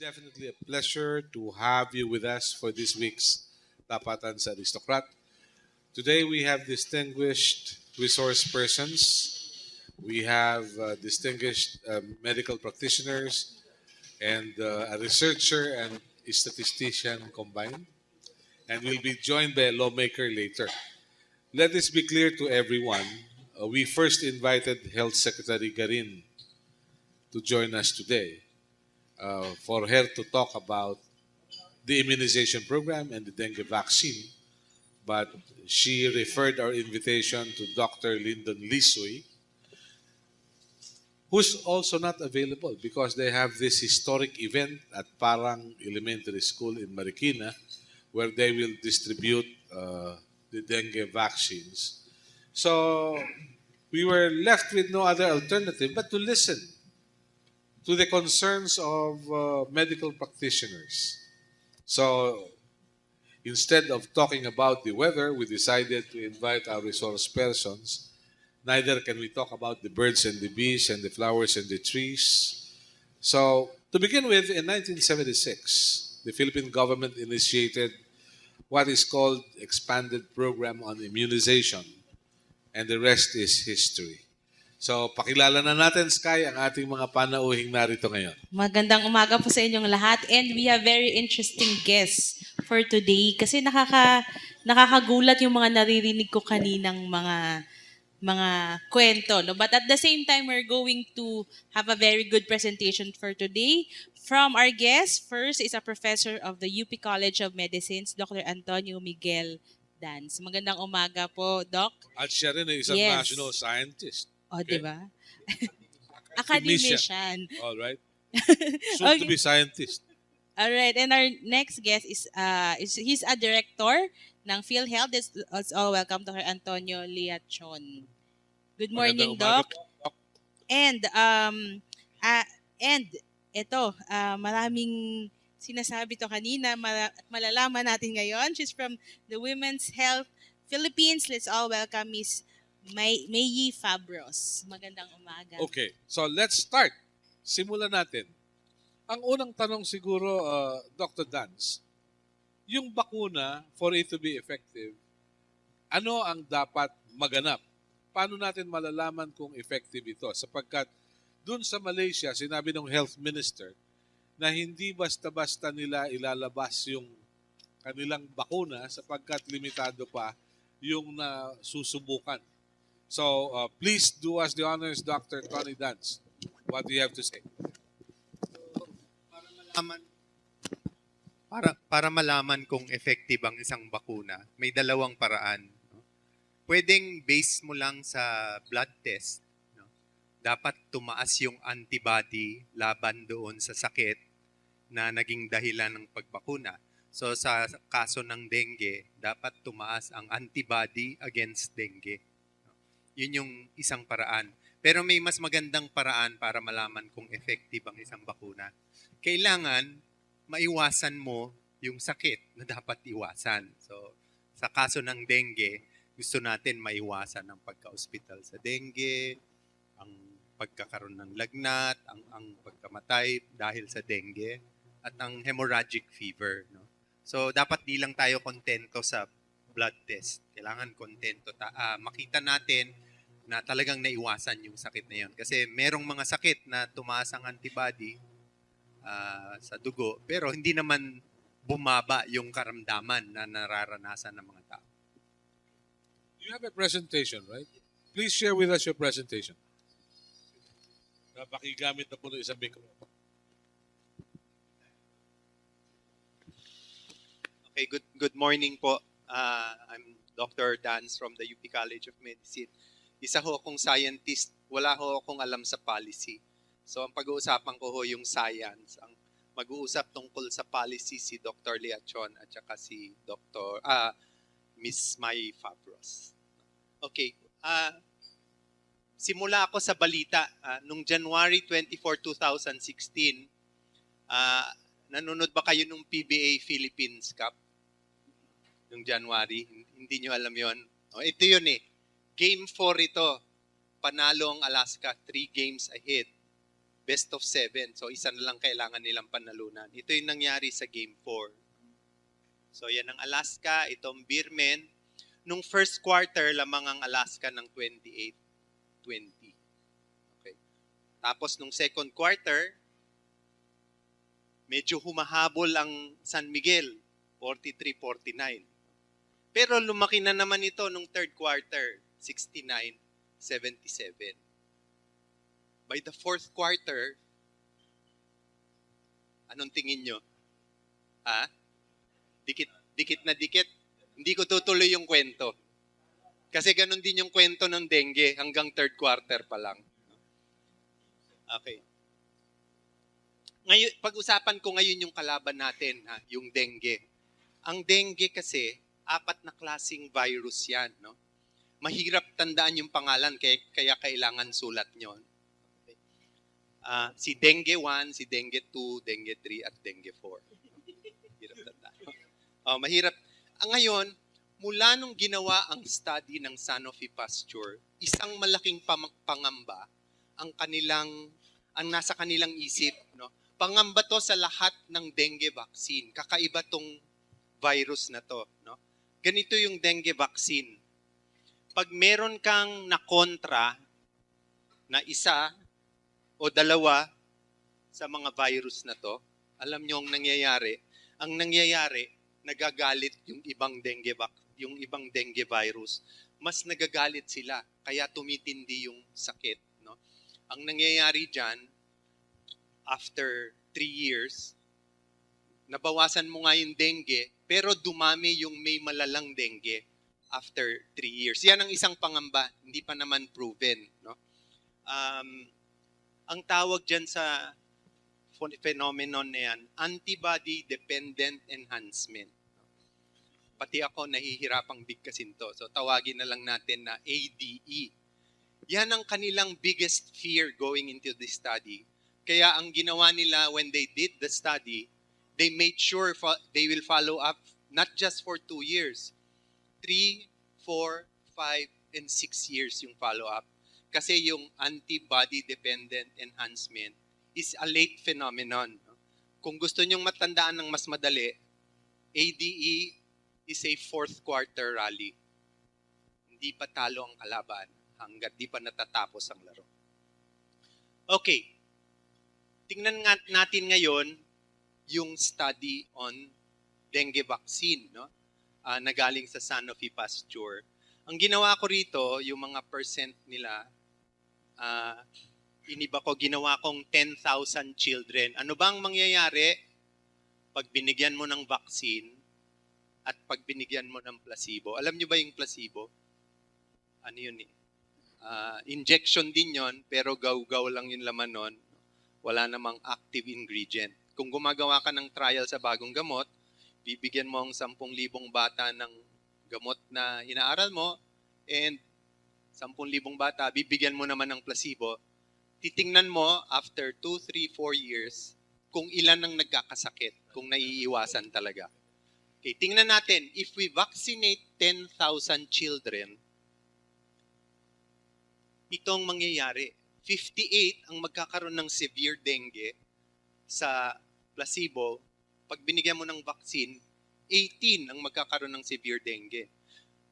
definitely a pleasure to have you with us for this week's Tapatan sa Aristocrat. Today we have distinguished resource persons. We have distinguished medical practitioners and a researcher and a statistician combined. And we'll be joined by a lawmaker later. Let this be clear to everyone. We first invited Health Secretary Garin to join us today for her to talk about the immunization program and the dengue vaccine. But she referred our invitation to Dr. Lyndon Lisoy, who's also not available because they have this historic event at Parang Elementary School in Marikina where they will distribute the dengue vaccines. So we were left with no other alternative but to listen to the concerns of medical practitioners. So instead of talking about the weather, we decided to invite our resource persons. Neither can we talk about the birds and the bees and the flowers and the trees. So, to begin with, in 1976, the Philippine government initiated what is called Expanded Program on Immunization, and the rest is history. So, pakilala na natin, Sky, ang ating mga panauhing narito ngayon. Magandang umaga po sa inyong lahat, and we have very interesting guests for today kasi nakakagulat yung mga naririnig ko kaninang mga kwento, no? But at the same time, we're going to have a very good presentation for today from our guest. First is a professor of the UP College of Medicines, Dr. Antonio Miguel Dans. Magandang umaga po, Doc. At siya rin ay isang Yes. national scientist. O, Okay. di ba? Academician. All right. Soon to be scientist. All right, and our next guest is he's a director ng PhilHealth. Let's all welcome Dr. Antonio Leachon. Good morning, Magandang umaga Doc. po, Doc. And ito, maraming sinasabi to kanina, malalaman natin ngayon. She's from the Women's Health Philippines. Let's all welcome Miss Mayi Fabros. Magandang umaga. Okay, so let's start. Simulan natin. Ang unang tanong siguro, Dr. Dance, yung bakuna, for it to be effective, ano ang dapat maganap? Paano natin malalaman kung effective ito? Sapagkat dun sa Malaysia, sinabi ng health minister na hindi basta-basta nila ilalabas yung kanilang bakuna sapagkat limitado pa yung nasusubukan. So, please do us the honors, Dr. Tony Dance. What do you have to say? Para malaman kung effective ang isang bakuna, may dalawang paraan. No? Pwedeng base mo lang sa blood test. No? Dapat tumaas yung antibody laban doon sa sakit na naging dahilan ng pagbakuna. So sa kaso ng dengue, dapat tumaas ang antibody against dengue. No? Yun yung isang paraan. Pero may mas magandang paraan para malaman kung effective ang isang bakuna. Kailangan maiwasan mo yung sakit na dapat iwasan. So, sa kaso ng dengue, gusto natin maiwasan ang pagka-hospital sa dengue, ang pagkakaroon ng lagnat, ang pagkamatay dahil sa dengue, at ang hemorrhagic fever. No? So, dapat di lang tayo kontento sa blood test. Kailangan kontento. Makita natin na talagang naiwasan yung sakit na yun. Kasi merong mga sakit na tumaas ang antibody sa dugo, pero hindi naman bumaba yung karamdaman na nararanasan ng mga tao. You have a presentation, right? Please share with us your presentation. Pakigamit na po ng isang microphone. Okay, good morning po. I'm Dr. Dance from the UP College of Medicine. Isa ho akong scientist, wala ho akong alam sa policy. So ang pag-uusapan ko ho yung science. Ang mag-uusap tungkol sa policy si Dr. Leachon at saka si Miss May Fabros. Okay, simula ako sa balita. Nung January 24, 2016, nanonood ba kayo nung PBA Philippines Cup? Nung January, hindi nyo alam yon. Ito yun eh. Game 4 ito. Panalo ang Alaska, 3 games ahead. best of 7. So isa na lang kailangan nilang panalunan. Ito yung nangyari sa Game 4. So yan ang Alaska, itong Birmen. Nung first quarter, lamang ang Alaska ng 28-20. Okay. Tapos nung second quarter, medyo humahabol ang San Miguel, 43-49. Pero lumaki na naman ito nung third quarter, 69-77. By the fourth quarter, anong tingin nyo? Dikit na dikit. Hindi ko tutuloy yung kwento. Kasi ganun din yung kwento ng dengue hanggang third quarter pa lang. Okay. Ngayon, pag-usapan ko ngayon yung kalaban natin, yung dengue. Ang dengue kasi, 4 na klaseng virus yan. No? Mahirap tandaan yung pangalan, kaya kailangan sulat nyo. Okay. Si dengue 1, si dengue 2, dengue 3, at dengue 4. Mahirap tandaan. Mahirap. Ngayon, mula nung ginawa ang study ng Sanofi Pasteur, isang malaking pangamba ang nasa kanilang isip. No? Pangamba to sa lahat ng dengue vaccine. Kakaiba tong virus na to. No? Ganito yung dengue vaccine. Pag meron kang nakontra na isa o dalawa sa mga virus na to, alam nyo ang nangyayari? Ang nangyayari, nagagalit yung ibang dengue virus. Mas nagagalit sila, kaya tumitindi yung sakit. No? Ang nangyayari dyan, after 3 years, nabawasan mo nga yung dengue, pero dumami yung may malalang dengue after 3 years. Yan ang isang pangamba, hindi pa naman proven. No? Ang tawag dyan sa phenomenon na yan, antibody-dependent enhancement. Pati ako nahihirapang bigkasin to. So tawagin na lang natin na ADE. Yan ang kanilang biggest fear going into the study. Kaya ang ginawa nila when they did the study, they made sure they will follow up not just for 2 years, 3, 4, 5, and 6 years yung follow-up. Kasi yung antibody-dependent enhancement is a late phenomenon. Kung gusto nyong matandaan ng mas madali, ADE is a fourth quarter rally. Hindi pa talo ang kalaban hanggat di pa natatapos ang laro. Okay. Tingnan natin ngayon yung study on dengue vaccine, no? Nagaling sa Sanofi Pasteur. Ang ginawa ko rito, yung mga percent nila, ginawa kong 10,000 children. Ano bang mangyayari pag binigyan mo ng vaccine at pag binigyan mo ng placebo? Alam niyo ba yung placebo? Ano yun eh? Injection din yon, pero gaw-gaw lang yung laman nun. Wala namang active ingredient. Kung gumagawa ka ng trial sa bagong gamot, bibigyan mo ang 10,000 bata ng gamot na inaaral mo, and 10,000 bata, bibigyan mo naman ng placebo. Titingnan mo after 2, 3, 4 years kung ilan ang nagkakasakit, kung naiiwasan talaga. Okay, tingnan natin, if we vaccinate 10,000 children, itong mangyayari. 58 ang magkakaroon ng severe dengue sa placebo. Pag binigyan mo ng vaccine, 18 ang magkakaroon ng severe dengue.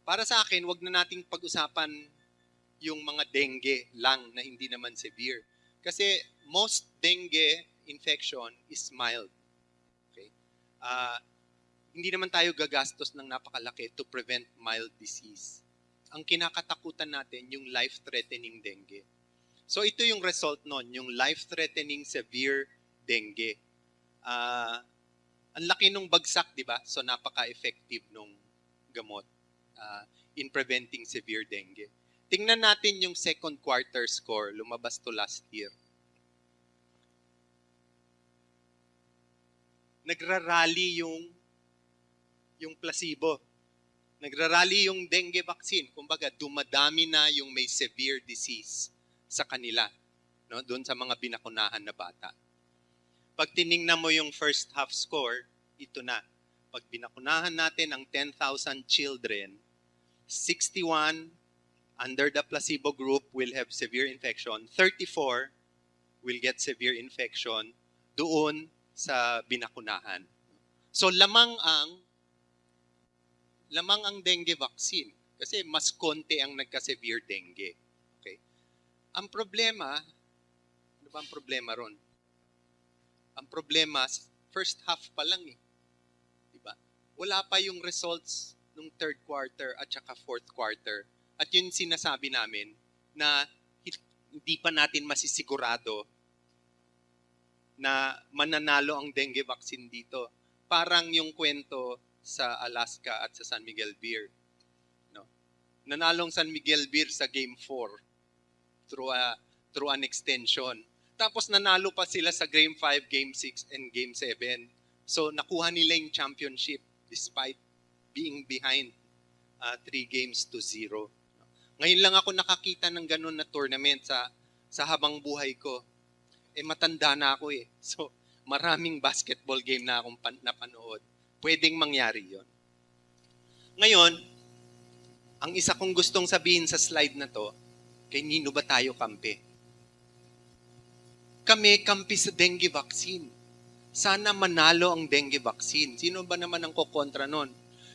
Para sa akin, wag na nating pag-usapan yung mga dengue lang na hindi naman severe. Kasi most dengue infection is mild. Okay? Hindi naman tayo gagastos ng napakalaki to prevent mild disease. Ang kinakatakutan natin yung life-threatening dengue. So ito yung result nun, yung life-threatening severe dengue. Ang laki nung bagsak, di ba? So napaka-effective nung gamot in preventing severe dengue. Tingnan natin yung second quarter score, lumabas to last year. Nagrarally yung placebo. Nagrarally yung dengue vaccine. Kumbaga, dumadami na yung may severe disease sa kanila, no? Doon sa mga binakunahan na bata. Pag tiningnan mo yung first half score, ito na. Pag binakunahan natin ang 10,000 children, 61 under the placebo group will have severe infection, 34 will get severe infection doon sa binakunahan. So lamang ang dengue vaccine kasi mas konti ang nagka-severe dengue. Okay. Ang problema, ano ba ang problema ron? Ang problema, first half pa lang eh. Diba? Wala pa yung results nung third quarter at saka fourth quarter. At yun sinasabi namin na hindi pa natin masisigurado na mananalo ang dengue vaccine dito. Parang yung kwento sa Alaska at sa San Miguel Beer. No? Nanalong San Miguel Beer sa Game 4 through an extension. Tapos nanalo pa sila sa Game 5, Game 6, and Game 7. So nakuha nila yung championship despite being behind 3-0. Ngayon lang ako nakakita ng ganun na tournament sa habang buhay ko. Matanda na ako eh. So maraming basketball game na akong napanood. Pwedeng mangyari yon. Ngayon, ang isa kong gustong sabihin sa slide na to, kay nino ba tayo kampi? Kami kampi sa dengue vaccine. Sana manalo ang dengue vaccine. Sino ba naman ang kukontra nun?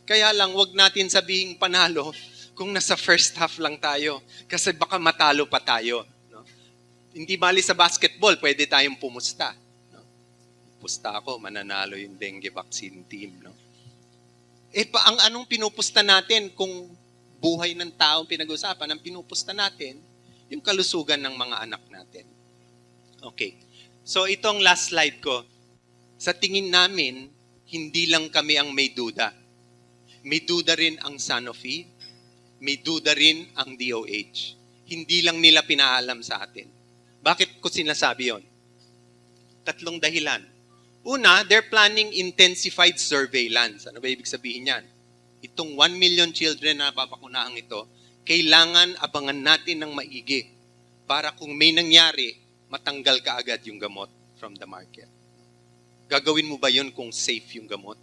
Kaya lang, wag natin sabihing panalo kung nasa first half lang tayo. Kasi baka matalo pa tayo. No? Hindi bali sa basketball, pwede tayong pumusta. Pusta ako, mananalo yung dengue vaccine team. No? Ang anong pinupusta natin kung buhay ng taong pinag-usapan, ang pinupusta natin, yung kalusugan ng mga anak natin. Okay. So itong last slide ko, sa tingin namin, hindi lang kami ang may duda. May duda rin ang Sanofi, may duda rin ang DOH. Hindi lang nila pinaalam sa atin. Bakit ko sinasabi yon? 3 dahilan. Una, they're planning intensified surveillance. Ano ba ibig sabihin yan? Itong 1 million children na papakunahang ito, kailangan abangan natin ng maigi para kung may nangyari, matanggal ka agad yung gamot from the market. Gagawin mo ba yun kung safe yung gamot?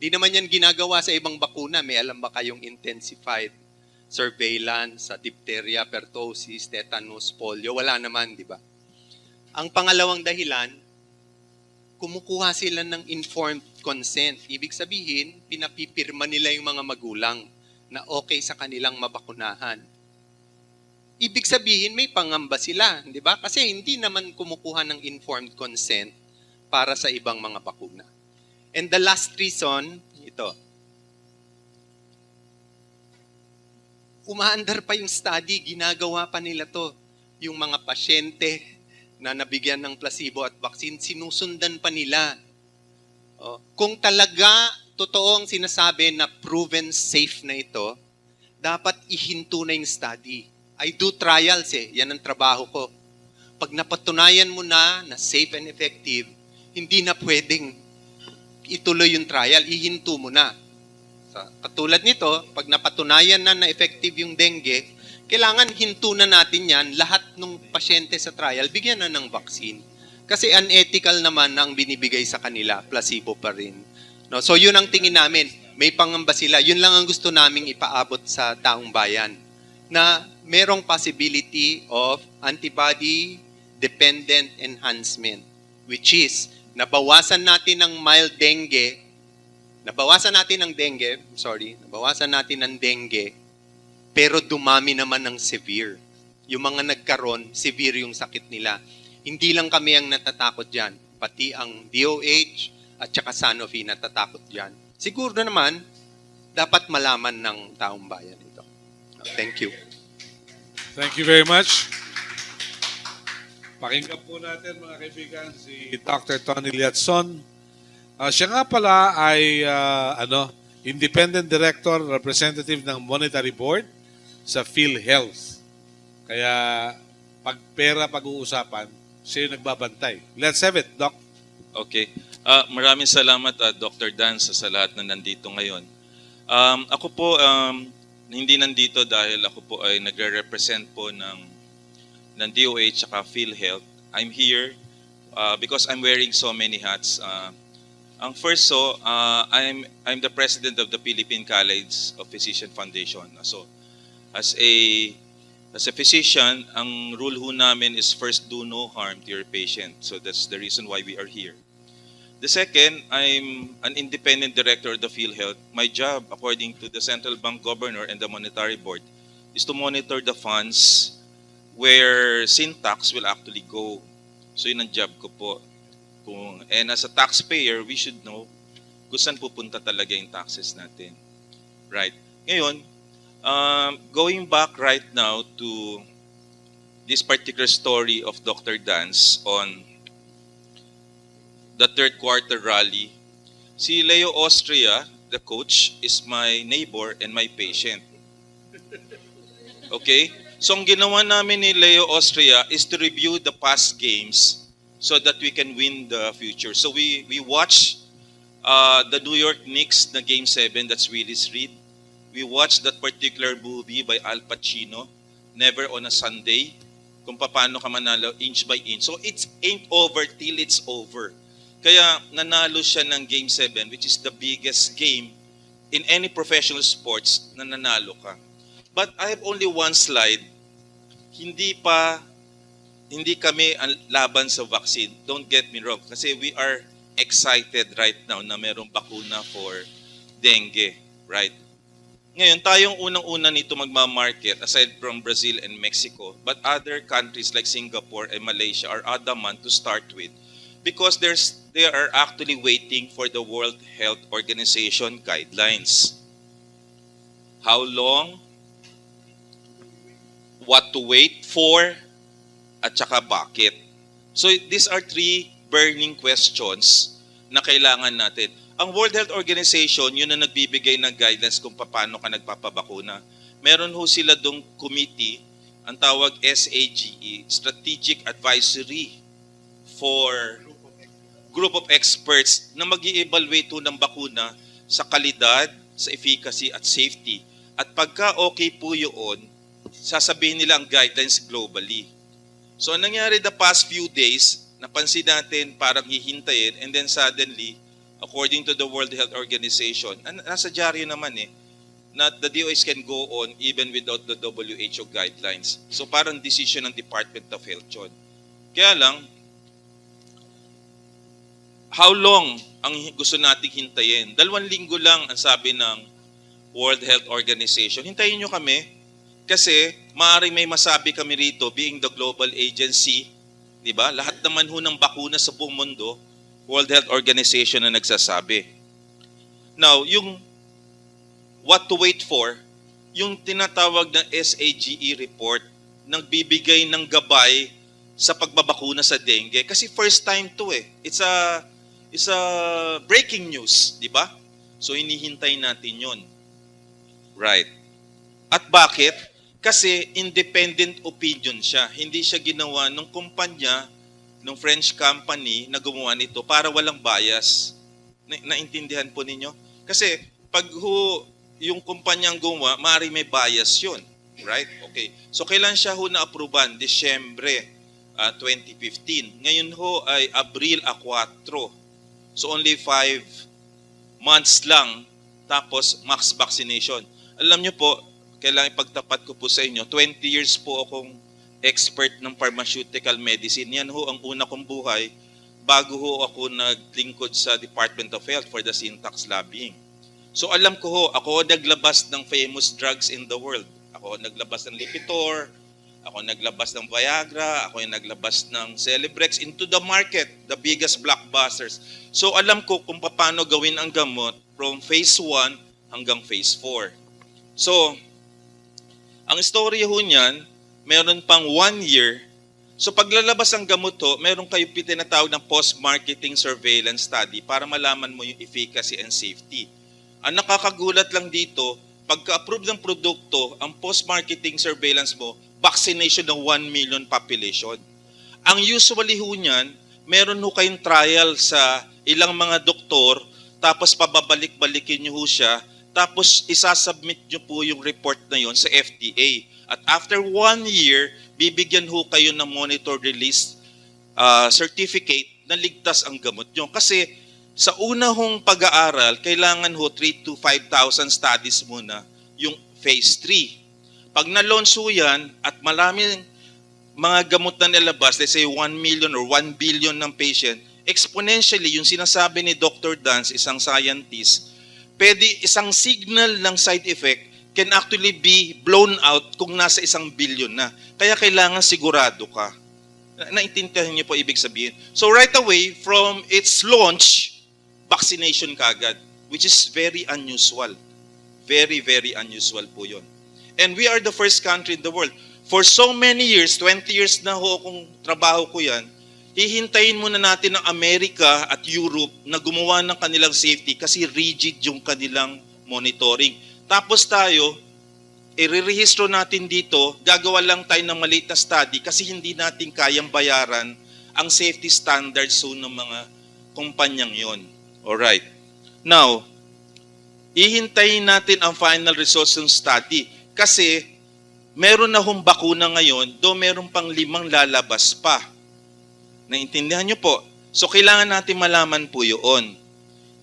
Di naman yan ginagawa sa ibang bakuna. May alam ba kayong intensified surveillance sa diphtheria, pertussis, tetanus, polio? Wala naman, di ba? Ang pangalawang dahilan, kumukuha sila ng informed consent. Ibig sabihin, pinapipirma nila yung mga magulang na okay sa kanilang mabakunahan. Ibig sabihin, may pangamba sila, di ba? Kasi hindi naman kumukuha ng informed consent para sa ibang mga bakuna. And the last reason, ito. Umaandar pa yung study, ginagawa pa nila to. Yung mga pasyente na nabigyan ng placebo at vaccine, sinusundan pa nila. Kung talaga totoo ang sinasabi na proven safe na ito, dapat ihinto na yung study. I do trials eh. Yan ang trabaho ko. Pag napatunayan mo na safe and effective, hindi na pwedeng ituloy yung trial, ihinto mo na. Katulad nito, pag napatunayan na effective yung dengue, kailangan hinto na natin yan, lahat ng pasyente sa trial, bigyan na ng vaccine. Kasi unethical naman ang binibigay sa kanila, placebo pa rin. No? So yun ang tingin namin, may pangamba sila. Yun lang ang gusto naming ipaabot sa taong bayan. Na merong possibility of antibody-dependent enhancement. Which is, nabawasan natin ng mild dengue, nabawasan natin ng dengue, pero dumami naman ng severe. Yung mga nagkaroon, severe yung sakit nila. Hindi lang kami ang natatakot dyan. Pati ang DOH at saka Sanofi natatakot dyan. Siguro naman, dapat malaman ng taong bayan ito. Thank you. Thank you very much. Pakinggan po natin mga kaibigan si Dr. Tony Leachon. Siya nga pala ay Independent Director Representative ng Monetary Board sa PhilHealth. Kaya pag pera pag-uusapan, siya yung nagbabantay. Let's have it, Doc. Okay. Maraming salamat, Dr. Dan, sa lahat na nandito ngayon. Ako po, hindi nandito dahil ako po ay nagre-represent po ng DOH at PhilHealth. I'm here because I'm wearing so many hats. Ang first, I'm the president of the Philippine College of Physician Foundation. So, as a As a physician, ang rule ho namin is first do no harm to your patient. So that's the reason why we are here. The second, I'm an independent director of the PhilHealth. My job, according to the central bank governor and the monetary board, is to monitor the funds where sin tax will actually go. So yun ang job ko po. And as a taxpayer, we should know kung saan pupunta talaga yung taxes natin. Right. Ngayon, going back right now to this particular story of Dr. Dance on the third quarter rally, si Leo Austria, the coach, is my neighbor and my patient. Okay? So ang ginawa namin ni Leo Austria is to review the past games so that we can win the future. So we watch the New York Knicks na Game 7, that's Willis Reed. We watched that particular movie by Al Pacino, Never on a Sunday, kung paano ka manalo inch by inch. So it ain't over till it's over. Kaya nanalo siya ng Game 7, which is the biggest game in any professional sports na nanalo ka. But I have only one slide. Hindi kami ang laban sa vaccine. Don't get me wrong. Kasi we are excited right now na mayroong bakuna for dengue. Right? Ngayon, tayong unang-una nito magmamarket aside from Brazil and Mexico, but other countries like Singapore and Malaysia are adamant to start with because they are actually waiting for the World Health Organization guidelines. How long? What to wait for? At saka bakit? So these are three burning questions na kailangan natin. Ang World Health Organization, yun na nagbibigay ng guidelines kung paano ka nagpapabakuna. Meron ho sila dong committee, ang tawag SAGE, Strategic Advisory for Group of Experts na mag-i-evaluate ng bakuna sa kalidad, sa efficacy at safety. At pagka okay po yun, sasabihin nila ang guidelines globally. So ang nangyari the past few days, napansin natin parang hihintayin and then suddenly, according to the World Health Organization, nasa dyaryo naman na the DOH can go on even without the WHO guidelines. So parang decision ng Department of Health yun. Kaya lang, how long ang gusto nating hintayin? 2 linggo lang ang sabi ng World Health Organization. Hintayin nyo kami kasi maaaring may masabi kami rito being the global agency, di ba? Lahat naman ho ng bakuna sa buong mundo, World Health Organization na nagsasabi. Now, yung what to wait for, yung tinatawag na SAGE report, nagbibigay ng gabay sa pagbabakuna sa dengue. Kasi first time to It's a breaking news, di ba? So, hinihintay natin yon. Right. At bakit? Kasi independent opinion siya. Hindi siya ginawa ng kumpanya, ng French company na gumawa nito para walang bias. Naintindihan po ninyo? Kasi pag yung kumpanyang gumawa, maaari may bias yun. Right? Okay. So kailan siya na-aproban? Disyembre 2015. Ngayon ay Abril 4. So only 5 months lang tapos max vaccination. Alam niyo po, kailangan ipagtapat ko po sa inyo, 20 years po akong expert ng pharmaceutical medicine. Yan ang una kong buhay bago ako naglingkod sa Department of Health for the syntax lobbying. So alam ko ako naglabas ng famous drugs in the world. Ako naglabas ng Lipitor, ako naglabas ng Viagra, ako yung naglabas ng Celebrex into the market, the biggest blockbusters. So alam ko kung paano gawin ang gamot from phase 1 hanggang phase 4. So, ang story niyan, meron pang 1 year. So paglalabas ang gamot meron kayo tinatawag ng post-marketing surveillance study para malaman mo yung efficacy and safety. Ang nakakagulat lang dito, pagka-approve ng produkto, ang post-marketing surveillance mo, vaccination ng 1 million population. Ang usually niyan, meron kayong trial sa ilang mga doktor, tapos pababalik-balikin nyo siya, tapos isasubmit nyo po yung report na yon sa FDA. At after 1 year, bibigyan kayo ng monitor release certificate na ligtas ang gamot nyo. Kasi sa unang pag-aaral, kailangan 3,000 to 5,000 studies muna yung phase 3. Pag na-launch ho yan at maraming mga gamot na nilabas, let's say 1 million or 1 billion ng patient, exponentially, yung sinasabi ni Dr. Dance, isang scientist, pwede isang signal ng side effect can actually be blown out kung nasa 1 billion na. Kaya kailangan sigurado ka. Naintindihan niyo po ibig sabihin. So right away, from its launch, vaccination kagad, which is very unusual. Very, very unusual po yun. And we are the first country in the world. For so many years, 20 years na ho kung trabaho ko yan, hihintayin muna natin ng Amerika at Europe na gumawa ng kanilang safety kasi rigid yung kanilang monitoring. Tapos tayo, i-rehistro natin dito, gagawa lang tayo ng maliit na study kasi hindi natin kayang bayaran ang safety standards so ng mga kumpanyang yon. Alright. Now, hihintayin natin ang final results ng study kasi meron na hong bakuna ngayon, do meron pang 5 lalabas pa. Naintindihan nyo po? So, kailangan natin malaman po yun.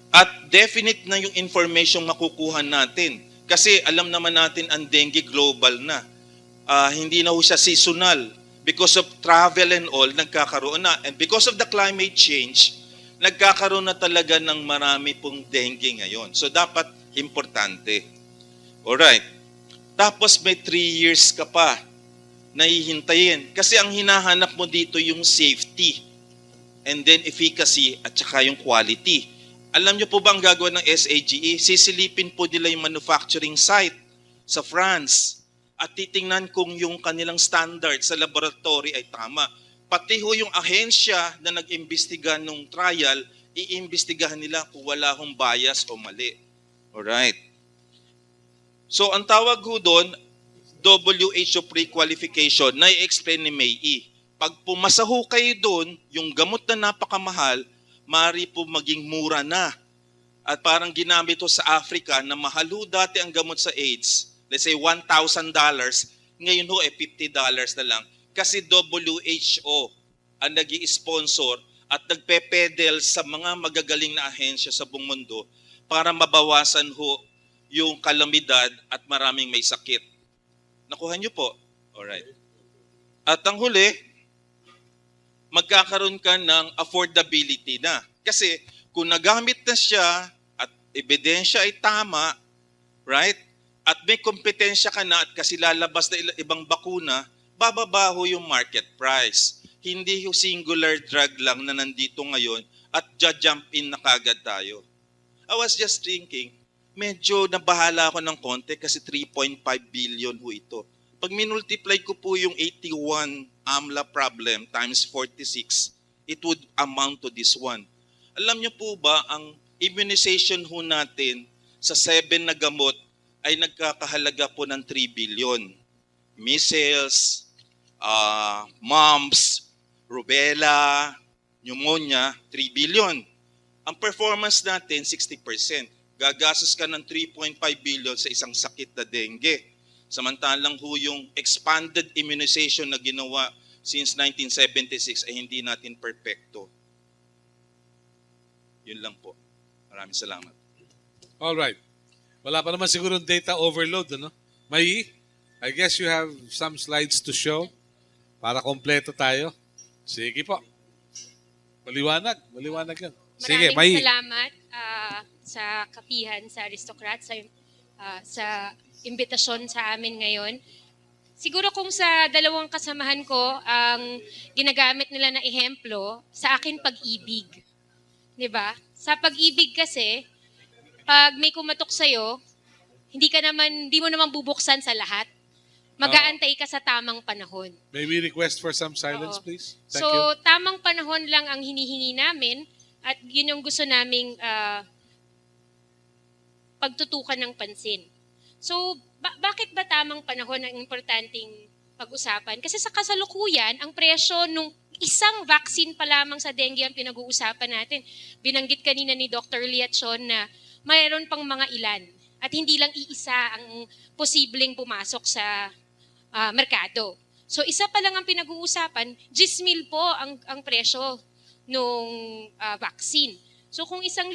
At definite na yung information makukuha natin. Kasi alam naman natin ang dengue global na. Hindi na ho siya seasonal. Because of travel and all, nagkakaroon na. And because of the climate change, nagkakaroon na talaga ng marami pong dengue ngayon. So, dapat importante. Alright. Tapos may 3 years ka pa na hihintayin. Kasi ang hinahanap mo dito yung safety. And then efficacy at saka yung quality. Alam niyo po ba ang gagawin ng SAGE? Sisilipin po nila yung manufacturing site sa France. At titingnan kung yung kanilang standard sa laboratory ay tama. Pati ho yung ahensya na nag-imbestiga nung trial, iimbestigahan nila kung wala hong bias o mali. Alright. So, ang tawag ho doon, WHO pre-qualification, na i-explain ni May E. Pag pumasa ho kayo doon, yung gamot na napakamahal, maaari po maging mura na. At parang ginamit ho sa Africa na mahal ho dati ang gamot sa AIDS, let's say $1,000, ngayon ho $50 na lang. Kasi WHO ang nag-i-sponsor at nagpe-pedal sa mga magagaling na ahensya sa buong mundo para mabawasan ho yung kalamidad at maraming may sakit. Nakuha niyo po? Alright. At ang huli, magkakaroon ka ng affordability na. Kasi kung nagamit na siya at ebidensya ay tama, right? At may kompetensya ka na at kasi lalabas na ibang bakuna, bababaho yung market price. Hindi yung singular drug lang na nandito ngayon at jump in na kagad tayo. I was just thinking, medyo nabahala ako ng konti kasi 3.5 billion ho ito. Pag minultiply ko po yung 81 AMLA problem times 46, it would amount to this one. Alam niyo po ba, ang immunization ho natin sa 7 na gamot ay nagkakahalaga po ng 3 billion. Measles, mumps, rubella, pneumonia, 3 billion. Ang performance natin, 60%. Gagastos ka ng 3.5 billion sa isang sakit na dengue. Samantalang ho yung expanded immunization na ginawa since 1976 ay hindi natin perfecto. Yun lang po. Maraming salamat. All right. Wala pa naman siguro data overload, ano? May, I guess you have some slides to show para kompleto tayo. Sige po. Maliwanag yan. Sige, May. Maraming salamat sa kapihan, sa Aristocrat, sa imbitasyon sa amin ngayon. Siguro kung sa dalawang kasamahan ko, ang ginagamit nila na ehemplo, sa akin pag-ibig. 'Di ba? Sa pag-ibig kasi, pag may kumatok sa'yo, hindi mo naman bubuksan sa lahat. Mag-aantay ka sa tamang panahon. May we request for some silence, Oo. please? Thank So, you. tamang panahon lang ang hinihingi namin at yun yung gusto naming pagtutukan ng pansin. So, bakit ba tamang panahon ang importanteng pag-usapan? Kasi sa kasalukuyan, ang presyo nung isang vaccine pa lamang sa dengue ang pinag-uusapan natin. Binanggit kanina ni Dr. Leachon na mayroon pang mga ilan at hindi lang iisa ang posibleng pumasok sa merkado. So isa pa lang ang pinag-uusapan, 10,000 po ang presyo nung vaccine. So kung 1,000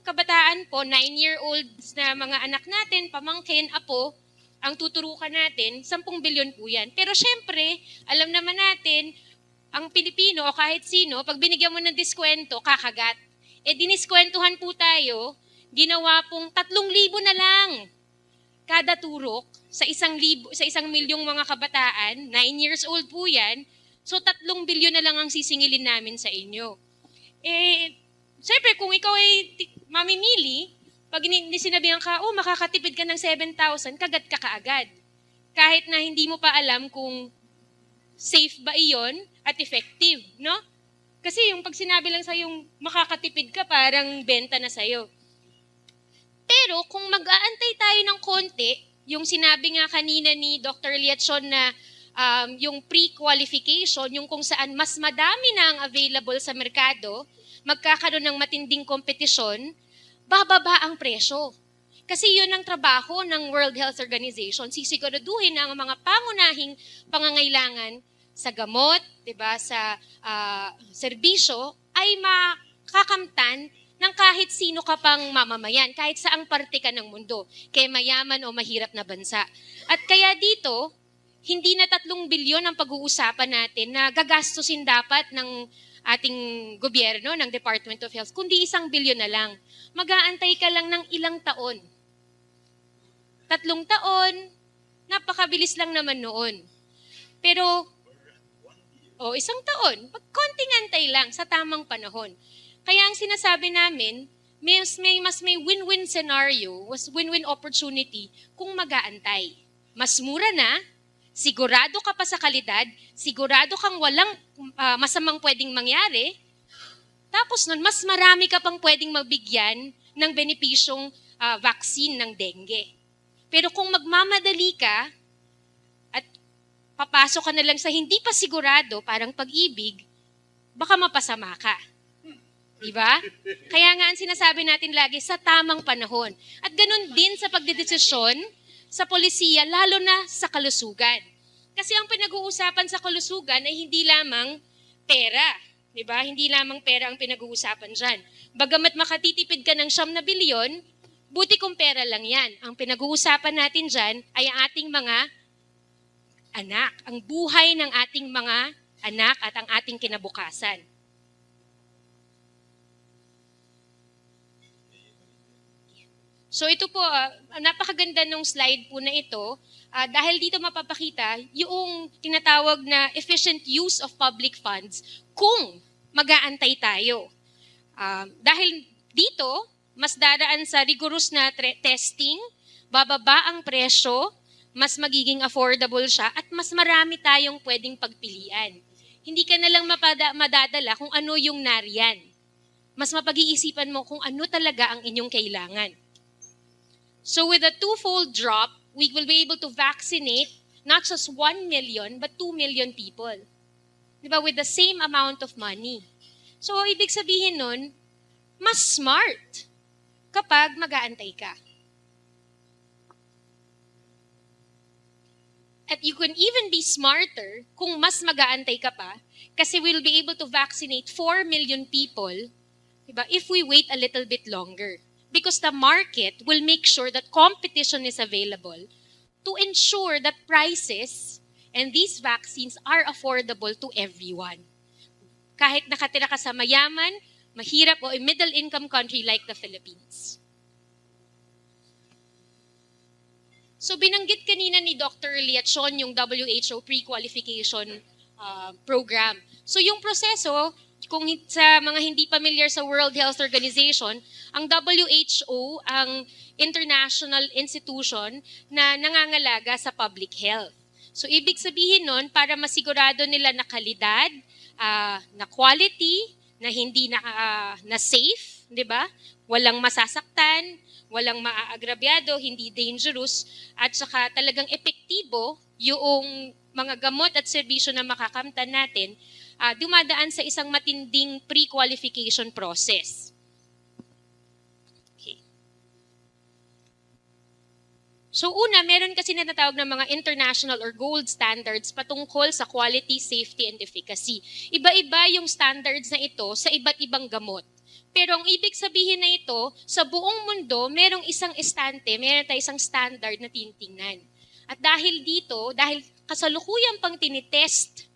kabataan po, 9-year-olds na mga anak natin, pamangkin, apo, ang tuturukan natin, 10 bilyon po yan. Pero syempre, alam naman natin, ang Pilipino o kahit sino, pag binigyan mo ng diskwento, kakagat. Diniskwentuhan po tayo, ginawa pong 3,000 na lang kada turok sa 1 milyong mga kabataan, 9 years old po yan, so 3 bilyon na lang ang sisingilin namin sa inyo. Siyempre, kung ikaw ay mamimili, pag sinabihan ka, makakatipid ka ng 7,000, kagat ka kaagad. Kahit na hindi mo pa alam kung safe ba iyon at effective, no? Kasi yung pag sinabi lang sa'yo makakatipid ka, parang benta na sa'yo. Pero kung mag-aantay tayo ng konti, yung sinabi nga kanina ni Dr. Leachon na yung pre-qualification, yung kung saan mas madami na ang available sa merkado, magkakaroon ng matinding kompetisyon, bababa ang presyo. Kasi yun ang trabaho ng World Health Organization, sisiguraduhin na ang mga pangunahing pangangailangan sa gamot, 'di ba, sa serbisyo ay makakamtan ng kahit sino ka pang mamamayan, kahit saang parte ka ng mundo, kaya mayaman o mahirap na bansa. At kaya dito, hindi na 3 bilyon ang pag-uusapan natin na gagastusin dapat ng ating gobyerno, ng Department of Health, kundi 1 bilyon na lang. Mag-aantay ka lang ng ilang taon. 3 taon, napakabilis lang naman noon. Pero, 1 taon, konting antay lang sa tamang panahon. Kaya ang sinasabi namin, mas may win-win scenario, was win-win opportunity kung mag-aantay. Mas mura na, sigurado ka pa sa kalidad, sigurado kang walang masamang pwedeng mangyari, tapos nun, mas marami ka pang pwedeng mabigyan ng benepisyong vaccine ng dengue. Pero kung magmamadali ka at papasok ka na lang sa hindi pa sigurado, parang pag-ibig, baka mapasama ka. Diba? Kaya nga ang sinasabi natin lagi, sa tamang panahon. At ganun din sa pagdedesisyon sa polisiya, lalo na sa kalusugan. Kasi ang pinag-uusapan sa kalusugan ay hindi lamang pera. Diba? Hindi lamang pera ang pinag-uusapan dyan. Bagamat makatitipid ka ng 9 bilyon, buti kung pera lang yan. Ang pinag-uusapan natin dyan ay ang ating mga anak, ang buhay ng ating mga anak at ang ating kinabukasan. So ito po, napakaganda ng slide po na ito dahil dito mapapakita yung tinatawag na efficient use of public funds kung mag-aantay tayo. Dahil dito, mas daraan sa rigorous na testing, bababa ang presyo, mas magiging affordable siya, at mas marami tayong pwedeng pagpilian. Hindi ka na lang madadala kung ano yung nariyan. Mas mapag-iisipan mo kung ano talaga ang inyong kailangan. So with a 2-fold drop, we will be able to vaccinate not just 1 million, but 2 million people. Diba? With the same amount of money. So ibig sabihin nun, mas smart kapag mag-aantay ka. At you can even be smarter kung mas mag-aantay ka pa kasi we'll be able to vaccinate 4 million people, diba, if we wait a little bit longer. Because the market will make sure that competition is available to ensure that prices and these vaccines are affordable to everyone. Kahit nakatira ka sa mayaman, mahirap o a middle-income country like the Philippines. So binanggit kanina ni Dr. Leachon yung WHO pre-qualification program. So yung proseso, kung sa mga hindi familiar sa World Health Organization, ang WHO ang international institution na nangangalaga sa public health. So ibig sabihin nun, para masigurado nila na kalidad, na quality, na hindi na safe, 'di ba? Walang masasaktan, walang maaagrabyado, hindi dangerous, at saka talagang epektibo yung mga gamot at serbisyo na makakamtan natin, dumadaan sa isang matinding pre-qualification process. Okay. So una, meron kasi na natawag ng mga international or gold standards patungkol sa quality, safety, and efficacy. Iba-iba yung standards na ito sa iba't ibang gamot. Pero ang ibig sabihin na ito, sa buong mundo, merong isang estante, meron tayong isang standard na tinitingnan. At dahil dito, dahil kasalukuyan pang tinitest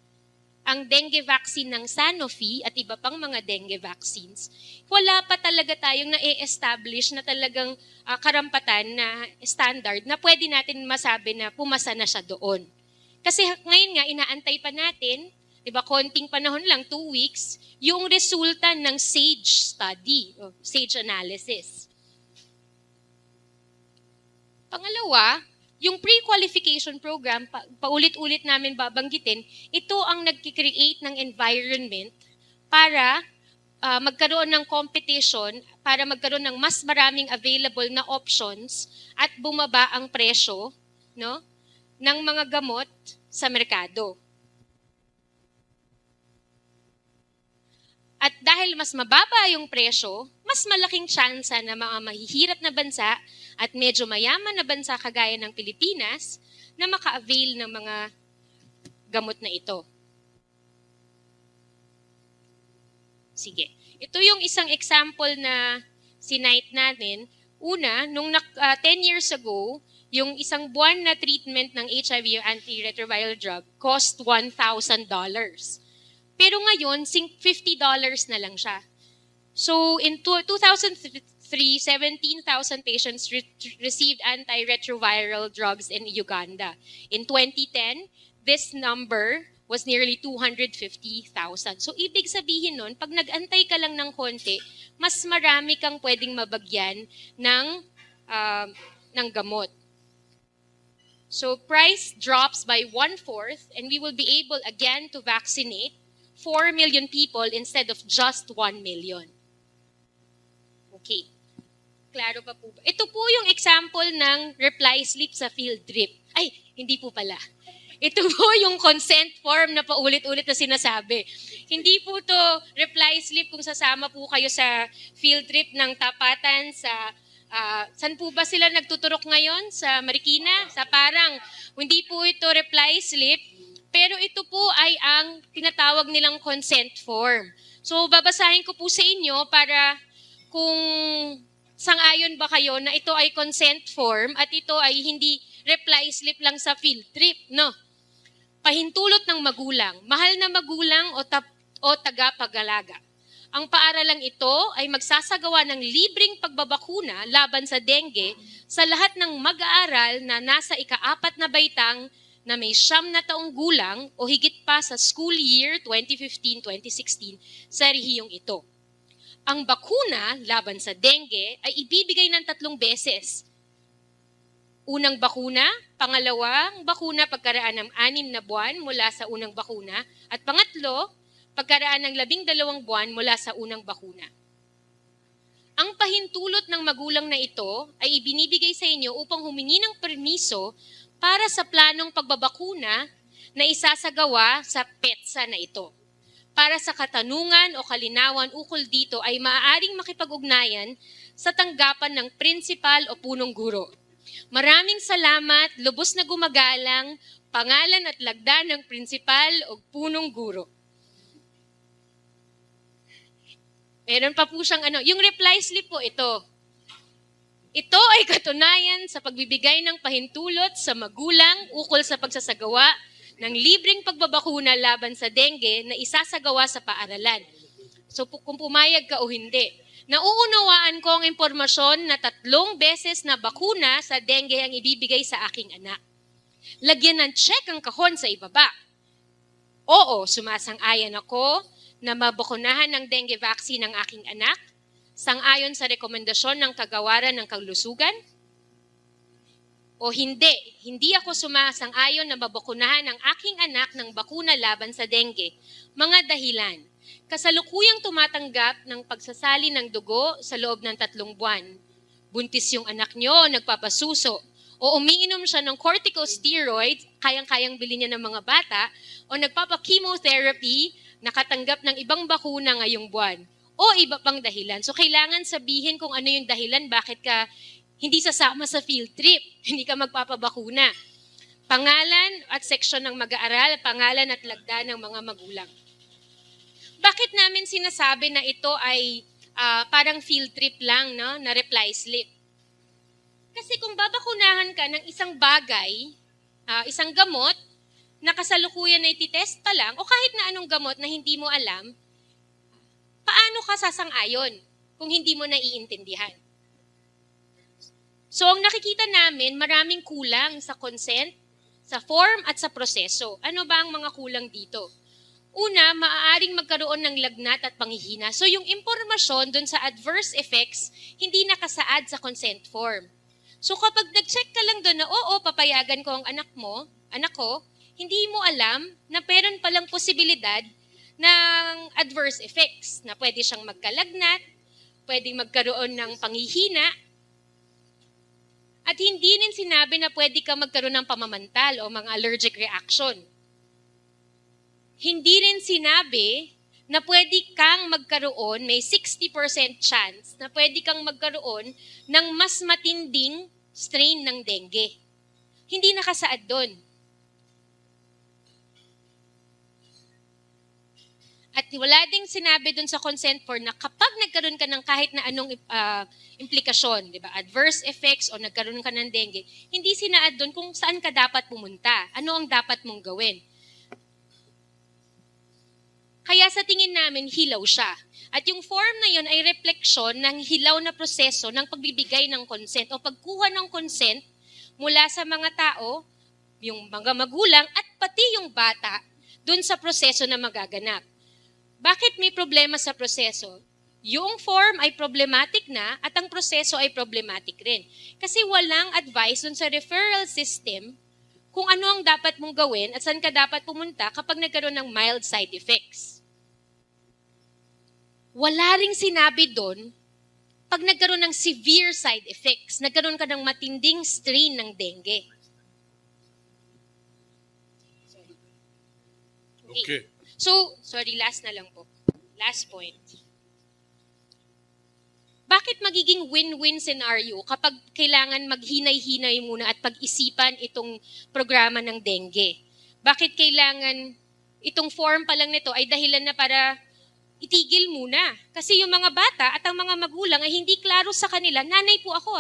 ang dengue vaccine ng Sanofi at iba pang mga dengue vaccines, wala pa talaga tayong na-establish na talagang karampatan na standard na pwede natin masabi na pumasa na siya doon. Kasi ngayon nga, inaantay pa natin, di ba, konting panahon lang, 2 weeks, yung resulta ng SAGE study, o SAGE analysis. Pangalawa, yung pre-qualification program, paulit-ulit namin babanggitin, ito ang nagki-create ng environment para magkaroon ng competition, para magkaroon ng mas maraming available na options at bumaba ang presyo, no, ng mga gamot sa merkado. At dahil mas mababa yung presyo, mas malaking tsansa na mga mahihirap na bansa at medyo mayaman na bansa kagaya ng Pilipinas na maka-avail ng mga gamot na ito. Sige. Ito yung isang example na sinite natin. Una, nung 10 years ago, yung isang buwan na treatment ng HIV antiretroviral drug cost $1,000. Pero ngayon, $50 na lang siya. So in 2003, 17,000 patients received antiretroviral drugs in Uganda. In 2010, this number was nearly 250,000. So ibig sabihin nun, pag nag-antay ka lang ng konti, mas marami kang pwedeng mabagyan ng gamot. So price drops by 1/4 and we will be able again to vaccinate 4 million people instead of just 1 million. Okay. Klaro pa po ba? Ito po yung example ng reply slip sa field trip. Ay, hindi po pala. Ito po yung consent form na paulit-ulit na sinasabi. Hindi po to reply slip kung sasama po kayo sa field trip ng Tapatan sa saan po ba sila nagtuturok ngayon? Sa Marikina? Sa Parang. Hindi po ito reply slip. Pero ito po ay ang tinatawag nilang consent form. So babasahin ko po sa inyo para kung sang-ayon ba kayo na ito ay consent form at ito ay hindi reply slip lang sa field trip, no? Pahintulot ng magulang, mahal na magulang o tagapag-alaga. Ang paaralang ito ay magsasagawa ng libreng pagbabakuna laban sa dengue sa lahat ng mag-aaral na nasa ika-4 na baitang na may 9 na taong gulang o higit pa sa school year 2015-2016 sa rehiyong ito. Ang bakuna laban sa dengue ay ibibigay ng 3 beses. Unang bakuna, pangalawang bakuna pagkaraan ng 6 na buwan mula sa unang bakuna, at pangatlo, pagkaraan ng 12 buwan mula sa unang bakuna. Ang pahintulot ng magulang na ito ay ibinibigay sa inyo upang humingi ng permiso para sa planong pagbabakuna na isasagawa sa petsa na ito. Para sa katanungan o kalinawan ukol dito ay maaaring makipag-ugnayan sa tanggapan ng prinsipal o punong guro. Maraming salamat, lubos na gumagalang, pangalan at lagda ng prinsipal o punong guro. Meron pa po siyang yung reply slip po ito. Ito ay katunayan sa pagbibigay ng pahintulot sa magulang ukol sa pagsasagawa ng libreng pagbabakuna laban sa dengue na isasagawa sa paaralan. So kung pumayag ka o hindi, nauunawaan ko ang impormasyon na 3 beses na bakuna sa dengue ang ibibigay sa aking anak. Lagyan ng check ang kahon sa ibaba. Oo, sumasang-ayon ako na mabakunahan ng dengue vaccine ang aking anak, sang-ayon sa rekomendasyon ng kagawaran ng kalusugan, o hindi ako sumasang-ayon na mabakunahan ang aking anak ng bakuna laban sa dengue. Mga dahilan, kasalukuyang tumatanggap ng pagsasali ng dugo sa loob ng 3 buwan. Buntis yung anak nyo, nagpapasuso, o umiinom siya ng corticosteroids, kayang-kayang bilhin niya ng mga bata, o nagpapa-chemotherapy, nakatanggap ng ibang bakuna ngayong buwan, o iba pang dahilan. So kailangan sabihin kung ano yung dahilan, bakit ka hindi sasama sa field trip, hindi ka magpapabakuna. Pangalan at seksyon ng mag-aaral, pangalan at lagda ng mga magulang. Bakit namin sinasabi na ito ay parang field trip lang, no, na reply slip? Kasi kung babakunahan ka ng isang bagay isang gamot na kasalukuyan na ititest pa lang o kahit na anong gamot na hindi mo alam, paano ka sasang-ayon kung hindi mo naiintindihan? So, ang nakikita namin, maraming kulang sa consent, sa form at sa proseso. Ano ba ang mga kulang dito? Una, maaaring magkaroon ng lagnat at panghihina. So, yung impormasyon dun sa adverse effects, hindi nakasaad sa consent form. So, kapag nag-check ka lang dun na, oo, papayagan ko ang anak ko, hindi mo alam na meron palang posibilidad ng adverse effects na pwede siyang magkalagnat, pwedeng magkaroon ng panghihina, at hindi rin sinabi na pwede ka magkaroon ng pamamantal o mga allergic reaction. Hindi rin sinabi na pwede kang magkaroon, may 60% chance na pwede kang magkaroon ng mas matinding strain ng dengue. Hindi nakasaad doon. At wala ding sinabi doon sa consent form na kapag nagkaroon ka ng kahit na anong implikasyon, di ba, adverse effects o nagkaroon ka ng dengue, hindi sinaad doon kung saan ka dapat pumunta, ano ang dapat mong gawin. Kaya sa tingin namin, hilaw siya. At yung form na yun ay refleksyon ng hilaw na proseso ng pagbibigay ng consent o pagkuha ng consent mula sa mga tao, yung mga magulang at pati yung bata dun sa proseso na magaganap. Bakit may problema sa proseso? Yung form ay problematic na at ang proseso ay problematic rin. Kasi walang advice dun sa referral system kung ano ang dapat mong gawin at saan ka dapat pumunta kapag nagkaroon ng mild side effects. Wala ring sinabi doon pag nagkaroon ng severe side effects, nagkaroon ka ng matinding strain ng dengue. Okay. So, sorry, last na lang po. Last point. Bakit magiging win-win scenario kapag kailangan maghinay-hinay muna at pag-isipan itong programa ng dengue? Bakit kailangan itong form pa lang nito ay dahilan na para itigil muna? Kasi yung mga bata at ang mga magulang ay hindi klaro sa kanila, nanay po ako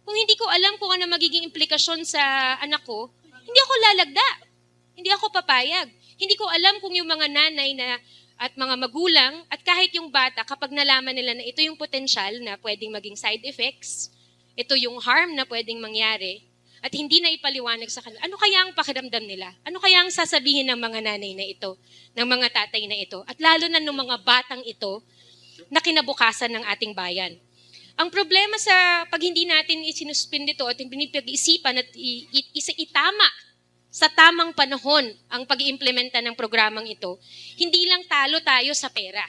kung hindi ko alam kung ano magiging implikasyon sa anak ko, hindi ako lalagda. Hindi ako papayag. Hindi ko alam kung yung mga nanay na at mga magulang at kahit yung bata kapag nalaman nila na ito yung potensyal na pwedeng maging side effects, ito yung harm na pwedeng mangyari at hindi na ipaliwanag sa kanila, ano kaya ang pakiramdam nila? Ano kaya ang sasabihin ng mga nanay na ito, ng mga tatay na ito, at lalo na ng mga batang ito na kinabukasan ng ating bayan? Ang problema sa pag hindi natin isinuspend ito at pinipag-isipan at itama sa tamang panahon ang pag-iimplementa ng programang ito, hindi lang talo tayo sa pera.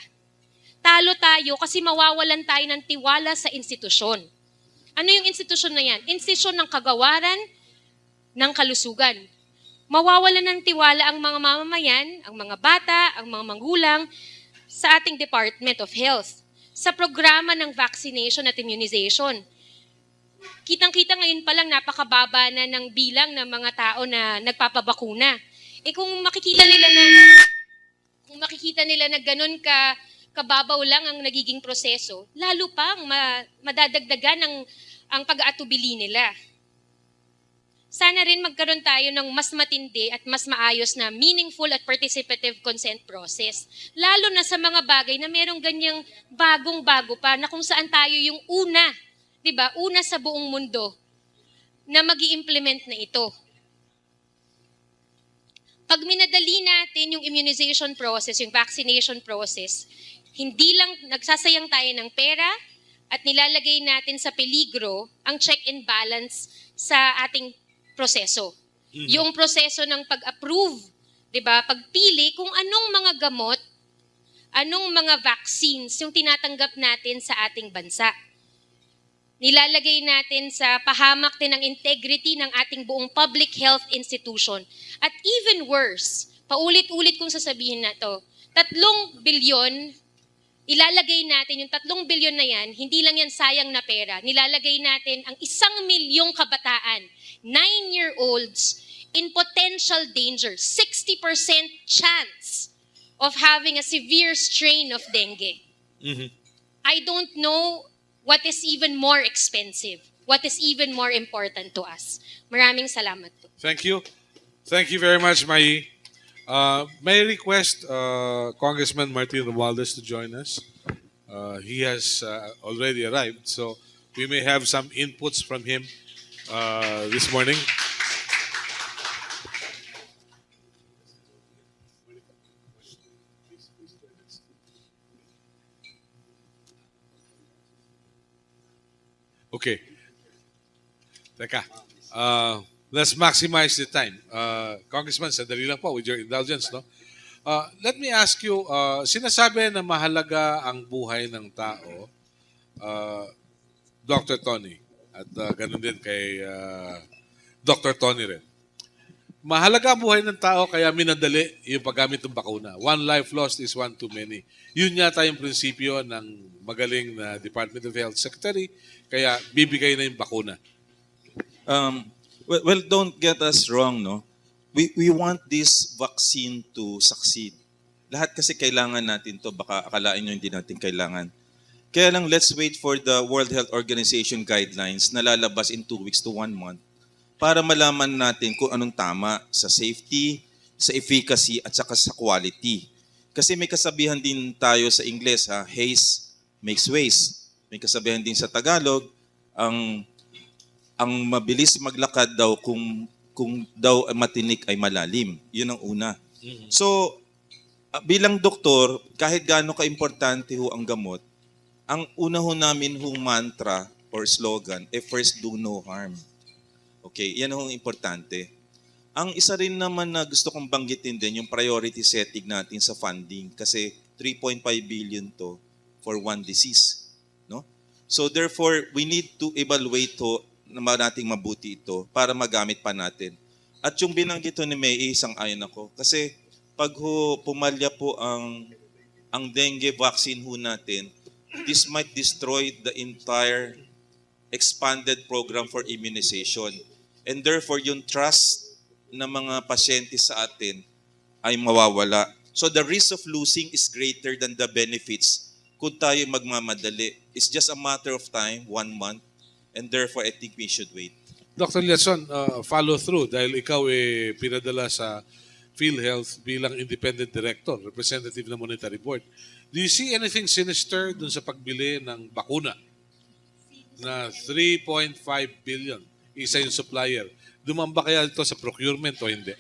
Talo tayo kasi mawawalan tayo ng tiwala sa institusyon. Ano yung institusyon na yan? Institusyon ng kagawaran, ng kalusugan. Mawawalan ng tiwala ang mga mamamayan, ang mga bata, ang mga magulang sa ating Department of Health, sa programa ng vaccination at immunization. Kitang-kita ngayon pa lang napakababa na ng bilang ng mga tao na nagpapabakuna. Kung makikita nila na ganun kababaw lang ang nagiging proseso, lalo pang madadagdagan ang pag-aatubili nila. Sana rin magkaroon tayo ng mas matindi at mas maayos na meaningful at participative consent process. Lalo na sa mga bagay na merong ganyang bagong-bago pa na kung saan tayo yung una, diba? Una sa buong mundo na mag-i-implement na ito. Pag minadali natin yung immunization process, yung vaccination process, hindi lang nagsasayang tayo ng pera at nilalagay natin sa peligro ang check and balance sa ating proseso. Mm-hmm. Yung proseso ng pag-approve, diba? Pagpili kung anong mga gamot, anong mga vaccines yung tinatanggap natin sa ating bansa. Nilalagay natin sa pahamak din ng integrity ng ating buong public health institution. At even worse, paulit-ulit kong sasabihin na to, 3 bilyon, ilalagay natin yung 3 bilyon na yan, hindi lang yan sayang na pera. Nilalagay natin ang 1 milyong kabataan, 9-year-olds, in potential danger, 60% chance of having a severe strain of dengue. Mm-hmm. I don't know what is even more expensive. what is even more important to us. Maraming salamat po. Thank you. Thank you very much, Mai. May I request Congressman Martin Romualdez to join us? He has already arrived, so we may have some inputs from him this morning. Okay. Teka. Let's maximize the time. Congressman, sandali lang po with your indulgence, no? Let me ask you, sinasabi na mahalaga ang buhay ng tao, Dr. Tony, at ganun din kay Dr. Tony rin. Mahalaga ang buhay ng tao kaya minadali yung paggamit ng bakuna. One life lost is one too many. Yun yata yung prinsipyo ng magaling na Department of Health Secretary, kaya bibigay na yung bakuna. Well, don't get us wrong, no? We want this vaccine to succeed. Lahat kasi kailangan natin to, baka akalain nyo hindi natin kailangan. Kaya lang, let's wait for the World Health Organization guidelines na lalabas in 2 weeks to 1 month para malaman natin kung anong tama sa safety, sa efficacy, at saka sa quality. Kasi may kasabihan din tayo sa Ingles, ha? Haste makes waste. May kasabihan din sa Tagalog, ang mabilis maglakad daw kung daw matinik ay malalim. Yun ang una. So, bilang doktor, kahit gaano ka-importante ho ang gamot, ang una ho namin ho mantra or slogan, first do no harm. Okay, yan ho ang importante. Ang isa rin naman na gusto kong banggitin din, yung priority setting natin sa funding kasi 3.5 billion to for one disease. No? So therefore, we need to evaluate to na nating mabuti ito para magamit pa natin. At yung binanggit ni May, isang ayon ako. Kasi pag pumalya po ang dengue vaccine ho natin, this might destroy the entire expanded program for immunization. And therefore, yung trust ng mga pasyente sa atin ay mawawala. So the risk of losing is greater than the benefits kung tayo magmamadali. It's just a matter of time, 1 month, and therefore, I think we should wait. Dr. Leachon, follow through dahil ikaw pinadala sa PhilHealth bilang independent director, representative ng Monetary Board. Do you see anything sinister dun sa pagbili ng bakuna na 3.5 billion, isa yung supplier? Dumamba kaya ito sa procurement o hindi?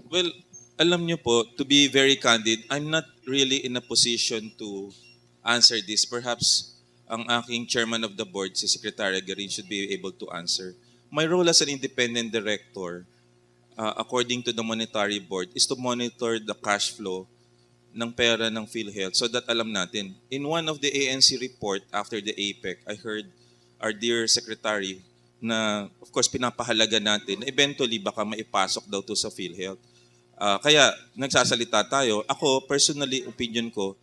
Well, alam niyo po, to be very candid, I'm not really in a position to answer this. Perhaps ang aking chairman of the board, si Secretary Garin, should be able to answer. My role as an independent director, according to the Monetary Board, is to monitor the cash flow ng pera ng PhilHealth so that alam natin. In one of the ANC report after the APEC, I heard our dear Secretary na, of course, pinapahalaga natin, eventually baka maipasok daw to sa PhilHealth. Kaya nagsasalita tayo. Ako, personally, opinion ko,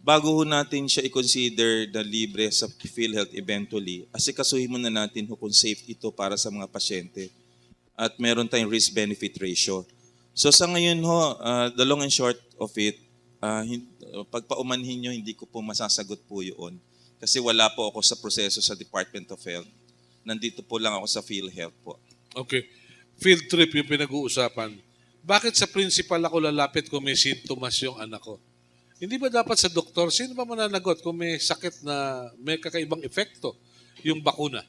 bago ho natin siya i-consider na libre sa PhilHealth eventually, asikasuhin muna natin kung safe ito para sa mga pasyente at meron tayong risk-benefit ratio. So sa ngayon ho, the long and short of it, pagpaumanhin nyo, hindi ko po masasagot po yun. Kasi wala po ako sa proseso sa Department of Health. Nandito po lang ako sa PhilHealth po. Okay. Field trip yung pinag-uusapan. Bakit sa principal ako lalapit kung may sintomas yung anak ko? Hindi ba dapat sa doktor, sino ba mananagot kung may sakit na may kakaibang epekto yung bakuna?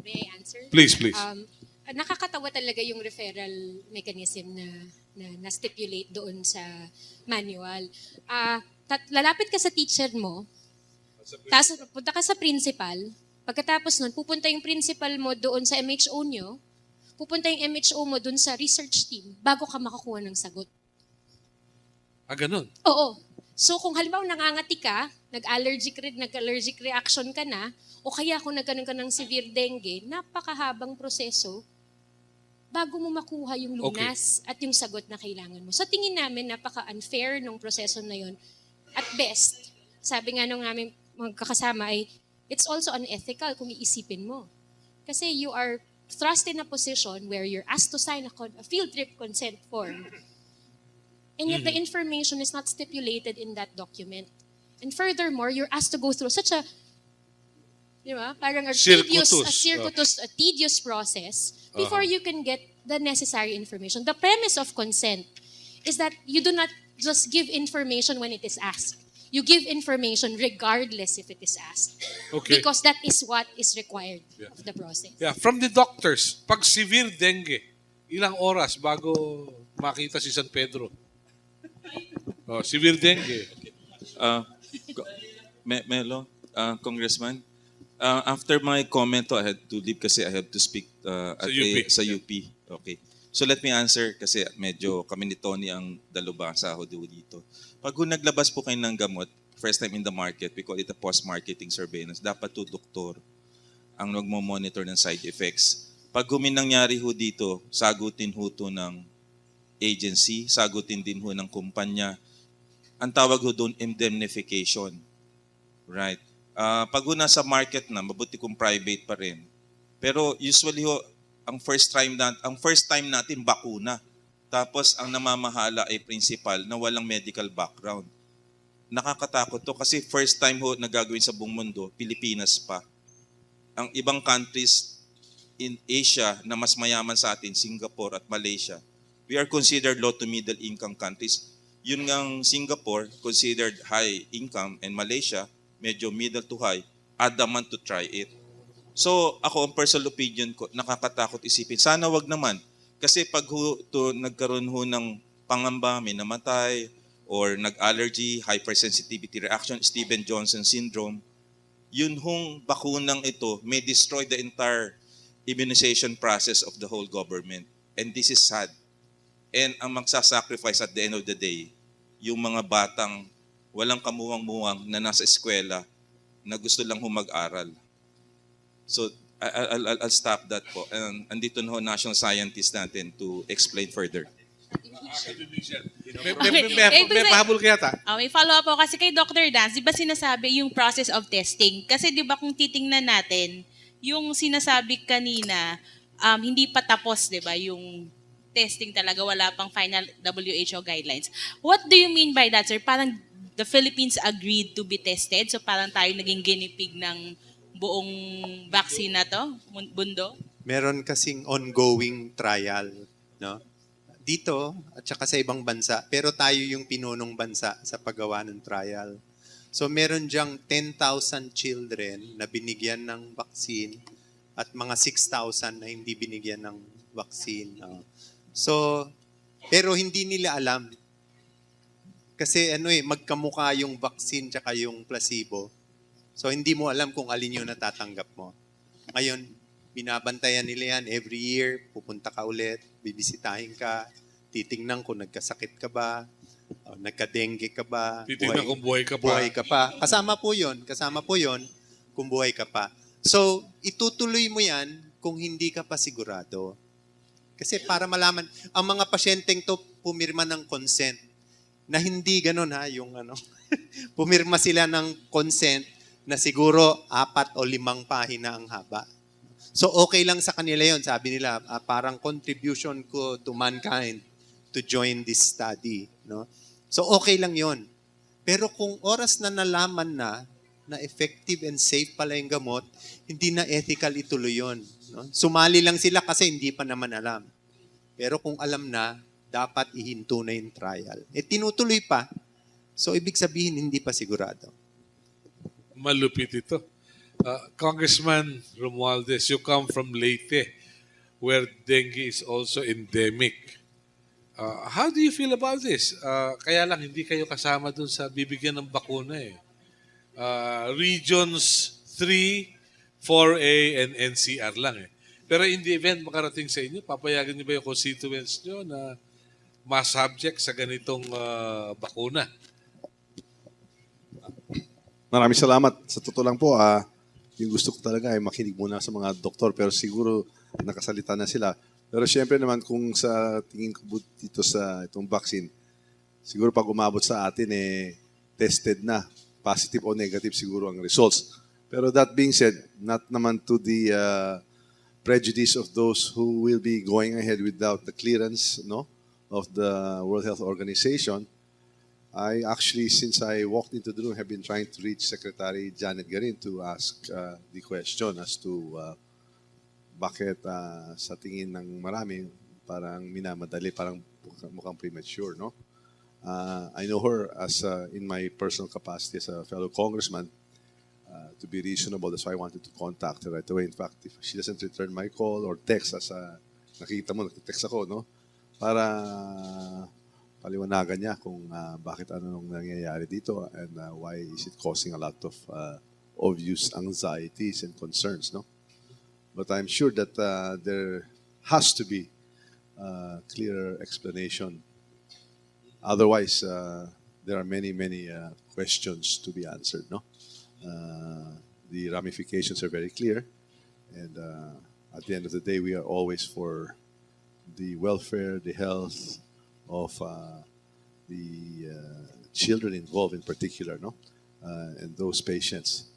May I answer? Please, please. Nakakatawa talaga yung referral mechanism na stipulate doon sa manual. Lalapit ka sa teacher mo, tapos punta ka sa principal, pagkatapos nun, pupunta yung principal mo doon sa MHO nyo, pupunta yung MHO mo doon sa research team bago ka makakuha ng sagot. Ganun? Oo. So kung halimbawa nangangati ka, nag-allergic reaction ka na, o kaya kung nagkaroon ka ng severe dengue, napakahabang proseso bago mo makuha yung lunas at yung sagot na kailangan mo. Sa tingin namin, napaka-unfair ng proseso na yun. At best, sabi nga nung aming magkakasama ay, it's also unethical kung iisipin mo. Kasi you are thrust in a position where you're asked to sign a field trip consent form. And yet the information is not stipulated in that document. And furthermore, you're asked to go through such a Di ba? Parang Circuitous. a tedious process before you can get the necessary information. The premise of consent is that you do not just give information when it is asked. You give information regardless if it is asked. Okay. Because that is what is required of the process. Yeah, from the doctors, pag severe dengue, ilang oras bago makita si San Pedro? Oh, severe dengue. Co- Melo, Congressman, after my comment, I had to leave kasi I have to speak Sa UP. sa UP. Okay. So let me answer kasi medyo kami ni Tony ang dalubhasa ho dito. Pag naglabas po kayo ng gamot, first time in the market, we call it a post-marketing surveillance. Dapat to doktor ang nagmo-monitor ng side effects. Pag nangyari ho dito, sagutin ho to ng agency, sagutin din ho ng kumpanya. Ang tawag ho doon, indemnification. Right. Pag nasa market na, mabuti kung private pa rin. Pero usually ho, ang first time natin bakuna. Tapos ang namamahala ay principal na walang medical background. Nakakatakot to kasi first time ho na gagawin sa buong mundo, Pilipinas pa. Ang ibang countries in Asia na mas mayaman sa atin, Singapore at Malaysia, we are considered low to middle income countries. Yun ngang Singapore, considered high income, and Malaysia, medyo middle to high, adamant to try it. So ako, ang personal opinion ko, nakakatakot isipin. Sana wag naman. Kasi pag nagkaroon ho ng pangamba, may namatay, or nag-allergy, hypersensitivity reaction, Steven Johnson syndrome, yun hong bakunang ito may destroy the entire immunization process of the whole government. And this is sad. And ang magsasacrifice at the end of the day, yung mga batang walang kamuwang-muwang na nasa eskwela na gusto lang mag-aral. So, I'll stop that po. And andito na ho national scientist natin to explain further. May pahabol kaya ta? May follow-up po kasi kay Dr. Dance, di ba sinasabi yung process of testing? Kasi di ba kung titingnan natin, yung sinasabi kanina, hindi pa tapos, di ba, yung testing talaga, wala pang final WHO guidelines. What do you mean by that, sir? Parang the Philippines agreed to be tested, so parang tayo naging ginipig ng buong vaccine na to, bundo? Meron kasing ongoing trial, no? Dito at saka sa ibang bansa, pero tayo yung pinunong bansa sa paggawa ng trial. So meron diyang 10,000 children na binigyan ng vaccine at mga 6,000 na hindi binigyan ng vaccine. So, pero hindi nila alam. Kasi magkamukha yung vaccine tsaka yung placebo. So hindi mo alam kung alin yung natatanggap mo. Ngayon, binabantayan nila yan every year, pupunta ka ulit, bibisitahin ka, titingnan kung nagkasakit ka ba, o nagka-dengue ka ba, Titignan kung buhay ka pa. buhay ka pa. Kasama po yun kung buhay ka pa. So, itutuloy mo yan kung hindi ka pa sigurado. Kasi para malaman, ang mga pasyenteng to pumirma ng consent, na hindi ganun yung pumirma sila ng consent na siguro 4 o 5 pahina ang haba. So okay lang sa kanila yon, sabi nila, parang contribution ko to mankind to join this study, no? So okay lang yon. Pero kung oras na nalaman na effective and safe pala yung gamot, hindi na ethical ituloy yon, no? Sumali lang sila kasi hindi pa naman alam. Pero kung alam na, dapat ihinto na yung trial. Tinutuloy pa. So ibig sabihin hindi pa sigurado. Malupit ito. Congressman Romualdez, you come from Leyte, where dengue is also endemic. How do you feel about this? Kaya lang, hindi kayo kasama dun sa bibigyan ng bakuna eh. Regions 3, 4A, and NCR lang eh. Pero in the event makarating sa inyo, papayagan niyo ba yung constituents nyo na ma-subject sa ganitong bakuna? Maraming salamat. Sa totoo lang po, yung gusto ko talaga ay makinig muna sa mga doktor, pero siguro nakasalita na sila. Pero siyempre naman kung sa tingin ko dito sa itong vaccine, siguro pag umabot sa atin tested na, positive o negative siguro ang results. Pero that being said, not naman to the prejudice of those who will be going ahead without the clearance of the World Health Organization. I actually, since I walked into the room, have been trying to reach Secretary Janet Garin to ask the question as to bakit sa tingin ng marami parang minamadali, parang mukhang premature, no? I know her as in my personal capacity as a fellow congressman to be reasonable. That's why I wanted to contact her right away. In fact, if she doesn't return my call or text, as nakita mo, nag-text ako, no? Para paliwanagan niya kung bakit anong nangyayari dito and why is it causing a lot of obvious anxieties and concerns, no? But I'm sure that there has to be clearer explanation. Otherwise, there are many questions to be answered, no? The ramifications are very clear, and at the end of the day, we are always for the welfare, the health of the children involved in particular, no? And those patients.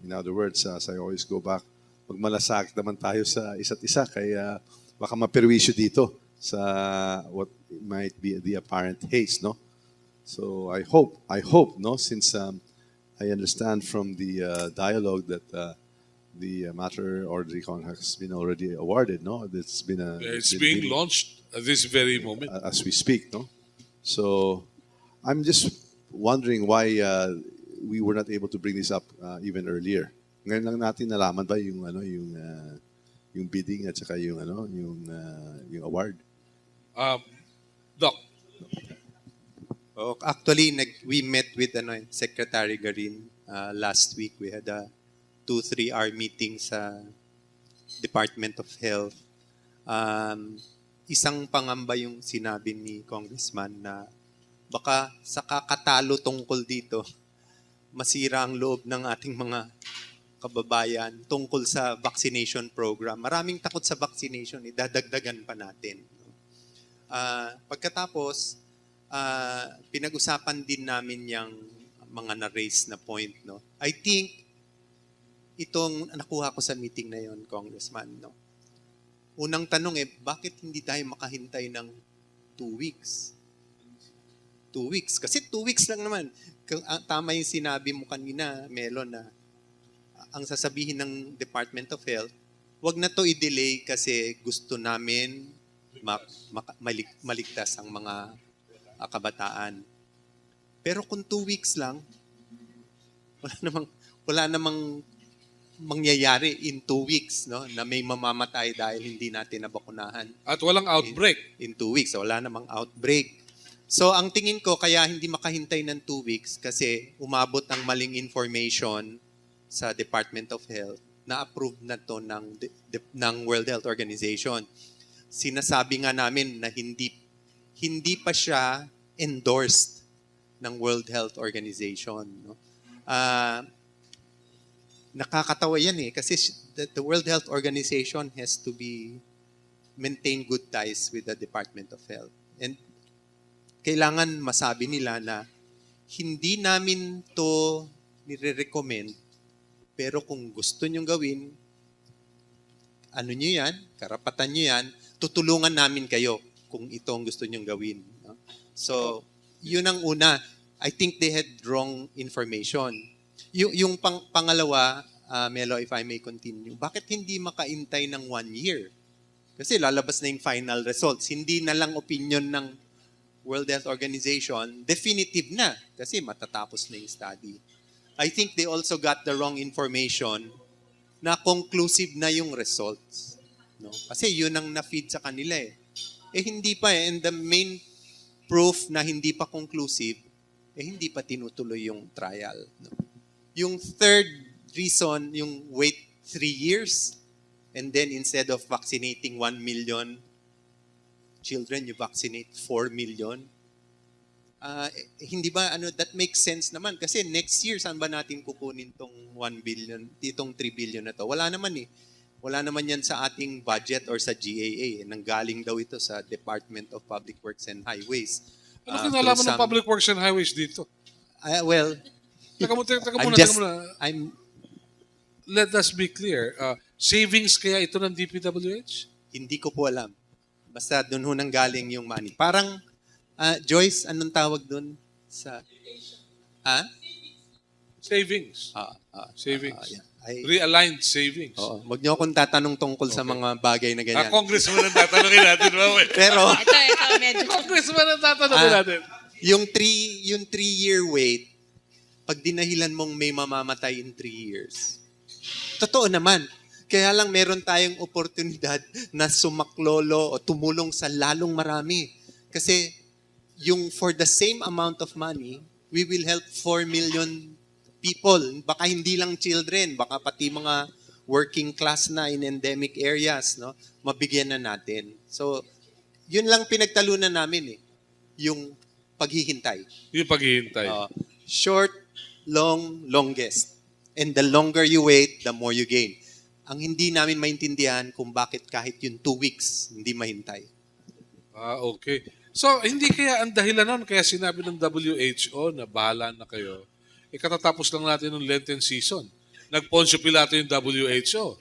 In other words, as I always go back, magmalasakit naman tayo sa isa't isa, kaya baka maperwisyo dito sa what might be the apparent haste, no? So I hope, no, since I understand from the dialogue that the matter or the recon has been already awarded, no? It's been It's being launched at this very moment. as we speak, no? So I'm just wondering why we were not able to bring this up even earlier. Ngayon lang natin nalaman ba yung yung bidding at saka yung yung award. Doc, Oh, actually, we met with Secretary Garin last week. We had a 2-3 hour meeting sa Department of Health. Isang pangamba yung sinabi ni Congressman na baka sa kakatalo tungkol dito, masira ang loob ng ating mga kababayan tungkol sa vaccination program. Maraming takot sa vaccination, idadagdagan pa natin. Pagkatapos, pinag-usapan din namin yung mga na-raise na point. No? I think itong nakuha ko sa meeting na yon, Congressman. No? Unang tanong bakit hindi tayo makahintay ng 2 weeks? 2 weeks. Kasi 2 weeks lang naman. Tama yung sinabi mo kanina, Melo, na ang sasabihin ng Department of Health, wag na to i-delay kasi gusto namin maligtas ang mga kabataan. Pero kung 2 weeks lang, wala namang mangyayari in 2 weeks, no? Na may mamamatay dahil hindi natin nabakunahan. at walang outbreak. In 2 weeks, wala namang outbreak. So ang tingin ko kaya hindi makahintay ng 2 weeks kasi umabot ang maling information sa Department of Health na approved na to ng World Health Organization. Sinasabi nga namin na hindi pa siya endorsed ng World Health Organization. No? Nakakatawa yan kasi the World Health Organization has to maintain good ties with the Department of Health. And kailangan masabi nila na hindi namin to nire-recommend, pero kung gusto nyong gawin, ano nyo yan, karapatan nyo yan, tutulungan namin kayo kung ito ang gusto nyong gawin. No? So, yun ang una. I think they had wrong information. Yung pangalawa, Melo, if I may continue, bakit hindi makaintay ng 1 year? Kasi lalabas na yung final results. Hindi na lang opinion ng World Health Organization, definitive na kasi matatapos na yung study. I think they also got the wrong information na conclusive na yung results. No? Kasi yun ang na-feed sa kanila hindi pa And the main proof na hindi pa conclusive, hindi pa tinutuloy yung trial. No? Yung third reason, yung wait 3 years, and then instead of vaccinating 1 million children, you vaccinate 4 million. Hindi ba that makes sense naman kasi next year saan ba natin kukunin tong 1 billion, itong 3 billion na to? Wala naman Wala naman yan sa ating budget or sa GAA. Nanggaling daw ito sa Department of Public Works and Highways. Ano kinalaman ng Public Works and Highways dito? Well, Teka muna. Let us be clear. Savings kaya ito ng DPWH? hindi ko po alam. Basta doon ho nanggaling yung money. Parang Joyce, anong tawag dun? Sa... Ah? Savings. Savings. Yeah. Ay, Realigned savings. oo. Huwag niyo akong tatanong tungkol sa mga bagay na ganyan. Congressman ang tatanungin natin. Pero, Ito, medyo. Congressman ang tatanungin natin. yung 3-year wait, pag dinahilan mong may mamamatay in 3 years, totoo naman. Kaya lang meron tayong oportunidad na sumaklolo o tumulong sa lalong marami. Kasi yung for the same amount of money, we will help 4 million people. Baka hindi lang children, baka pati mga working class na in endemic areas, no? Mabigyan na natin. So, yun lang pinagtalunan namin eh. Yung paghihintay. Yung paghihintay. Short, long, longest. And the longer you wait, the more you gain. Ang hindi namin maintindihan kung bakit kahit yung 2 weeks, hindi mahintay. Okay. So, hindi kaya ang dahilan nun, kaya sinabi ng WHO na bahala na kayo, katatapos lang natin ng Lenten season. Nag-Poncio Pilato yung WHO.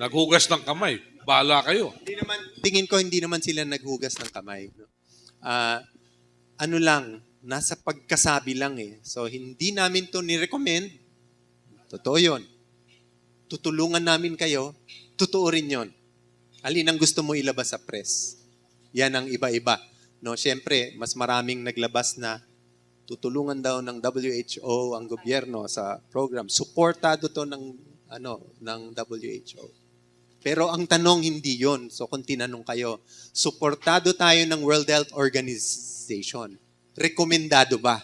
Naghugas ng kamay. Bahala kayo. Tingin ko hindi naman sila naghugas ng kamay. No? Ano lang, nasa pagkasabi lang eh. So, hindi namin to ni-recommend. Totoo yun. Tutulungan namin kayo. Totoo rin yun. Alin ang gusto mo ilabas sa press? Yan ang iba-iba. No, syempre, mas maraming naglabas na tutulungan daw ng WHO ang gobyerno sa program. Suportado to ng WHO. Pero ang tanong hindi 'yon. So kung tinanong kayo, suportado tayo ng World Health Organization. Rekomendado ba?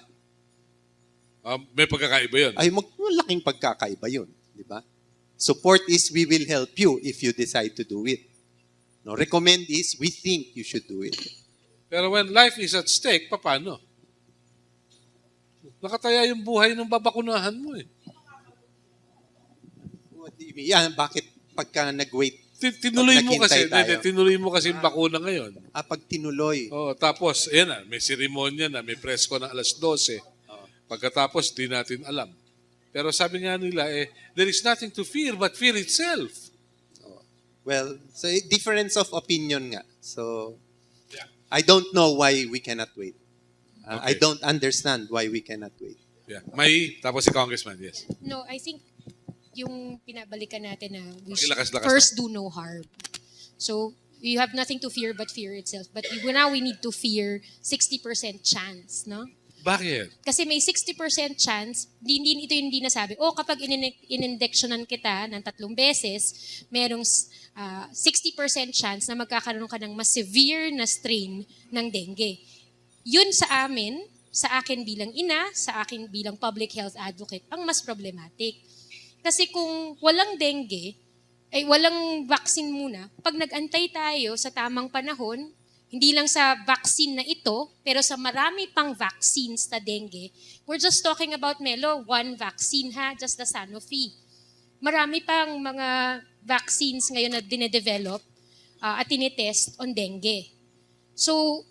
May pagkakaiba yun. Ay, malaking pagkakaiba 'yun, di ba? Support is we will help you if you decide to do it. No, recommend is we think you should do it. Pero when life is at stake, paano? Nakataya yung buhay ng babakunahan mo eh. What do you mean? Yan, bakit pagka nag-wait? Tinuloy mo kasi, naghintay tayo? tinuloy mo kasi yung bakuna ngayon. Pag tinuloy. Tapos, ayan na, may seremonya na, may presko na alas 12. Pagkatapos, di natin alam. Pero sabi nga nila, there is nothing to fear but fear itself. Well, so difference of opinion nga. So, I don't know why we cannot wait. I don't understand why we cannot wait. Yeah. Tapos si Congressman, yes. No, I think yung pinabalikan natin na we Lakas-lakas first do no harm. So, you have nothing to fear but fear itself. But now we need to fear 60% chance, no? Bakit? Kasi may 60% chance, ito yung hindi nasabi, kapag in-injectionan kita ng 3 beses, merong 60% chance na magkakaroon ka ng mas severe na strain ng dengue. Yun sa akin bilang ina, sa akin bilang public health advocate, ang mas problematic. Kasi kung walang dengue, ay walang vaccine muna, pag nag-antay tayo sa tamang panahon, hindi lang sa vaccine na ito, pero sa marami pang vaccines sa dengue, we're just talking about, Melo, 1 vaccine ha, just the Sanofi. Marami pang mga vaccines ngayon na dinedevelop at tinitest on dengue. So,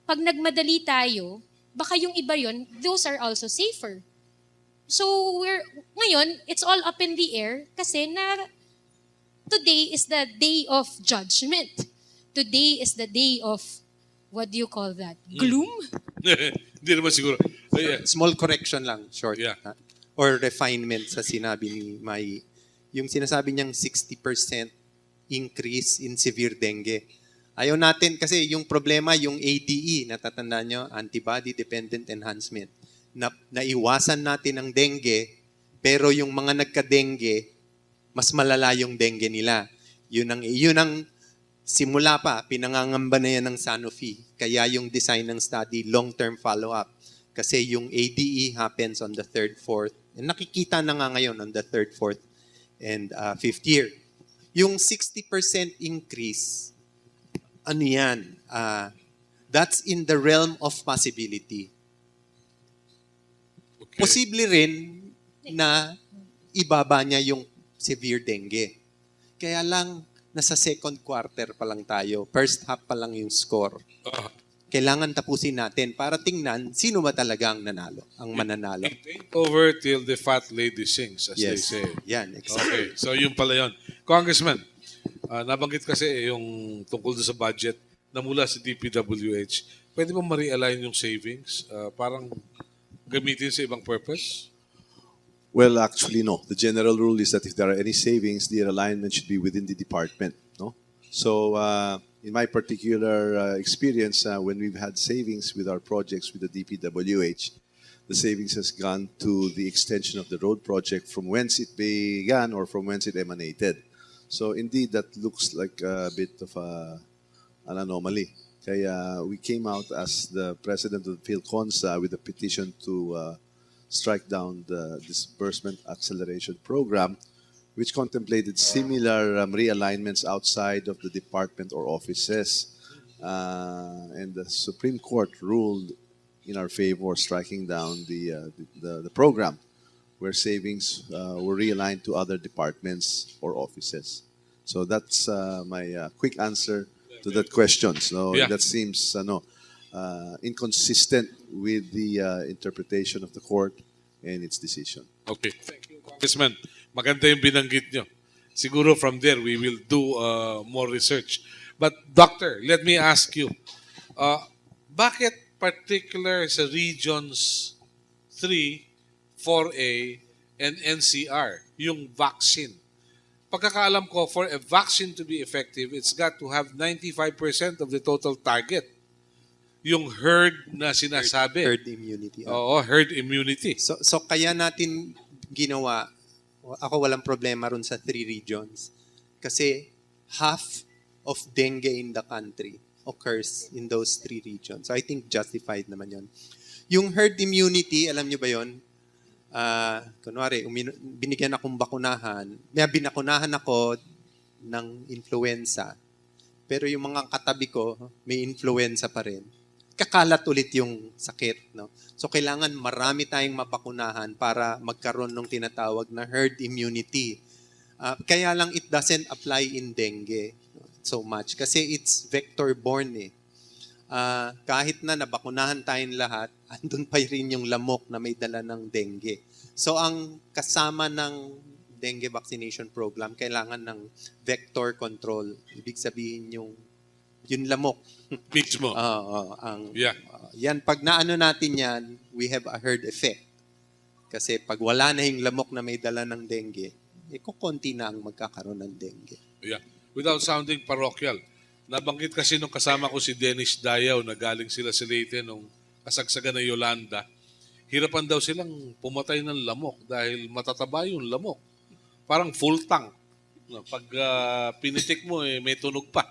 pag nagmadali tayo, baka yung iba yun, those are also safer. So, ngayon, it's all up in the air kasi today is the day of judgment. Today is the day of, what do you call that? Gloom? Hindi naman siguro. Small correction lang, short. Yeah. Or refinement sa sinabi ni Mai. Yung sinasabi niyang 60% increase in severe dengue. Ayaw natin kasi yung problema, yung ADE, natatandaan nyo, antibody-dependent enhancement. Naiwasan natin ang dengue, pero yung mga nagka-dengue, mas malala yung dengue nila. Yun ang simula pa, pinangangamba na yan ng Sanofi. Kaya yung design ng study, long-term follow-up. Kasi yung ADE happens on the 3rd, 4th. And nakikita na nga ngayon on the 3rd, 4th, and 5th year. Yung 60% increase, ano yan? That's in the realm of possibility. Okay. Posible rin na ibaba niya yung severe dengue. Kaya lang, nasa second quarter pa lang tayo. First half pa lang yung score. Kailangan tapusin natin para tingnan sino ba talaga ang nanalo, ang mananalo. It ain't over till the fat lady sings, as they say. Yan, exactly. Okay, so yun pala yun. Congressman, nabanggit kasi yung tungkol sa budget, na mula sa DPWH, pwede mo ma-realign yung savings? Parang gamitin sa ibang purpose? Well, actually, no. The general rule is that if there are any savings, the alignment should be within the department. No. So, in my particular experience, when we've had savings with our projects with the DPWH, the savings has gone to the extension of the road project from whence it began or from whence it emanated. So, indeed, that looks like a bit of an anomaly. Kaya we came out as the president of the PhilConsa with a petition to strike down the disbursement acceleration program, which contemplated similar realignments outside of the department or offices. And the Supreme Court ruled in our favor, striking down the program where savings were realigned to other departments or offices. So that's my quick answer to that question. So Yeah. that seems inconsistent with the interpretation of the court and its decision. Okay. Thank you, Congressman. Maganda yung binanggit nyo. Siguro from there, we will do more research. But, Doctor, let me ask you, bakit particular sa Regions 3, 4A, and NCR, yung vaccine? Pagkakaalam ko, for a vaccine to be effective, it's got to have 95% of the total target. Yung herd na sinasabi. Herd immunity. Oo, herd immunity. So kaya natin ginawa, ako walang problema ron sa 3 regions. Kasi half of dengue in the country occurs in those 3 regions. So I think justified naman yon. Yung herd immunity, alam nyo ba yon? Kunwari, binigyan akong bakunahan. Binakunahan ako ng influenza. Pero yung mga katabi ko, may influenza pa rin. Kakalat ulit yung sakit. No? So, kailangan marami tayong mabakunahan para magkaroon ng tinatawag na herd immunity. Kaya lang it doesn't apply in dengue so much. Kasi it's vector-borne eh. Kahit na nabakunahan tayong lahat, andun pa rin yung lamok na may dala ng dengue. So, ang kasama ng dengue vaccination program, kailangan ng vector control. Ibig sabihin yung lamok. Mismo. Yeah. Yan, pag naano natin yan, we have a herd effect. Kasi pag wala na yung lamok na may dala ng dengue, kukunti na ang magkakaroon ng dengue. Yeah. Without sounding parochial, nabanggit kasi nung kasama ko si Dennis Dayaw na galing sila sa Leyte nung kasagsagan ng Yolanda. Hirapan daw silang pumatay ng lamok dahil matataba yung lamok. Parang full tank. Pag pinitik mo, may tunog pa.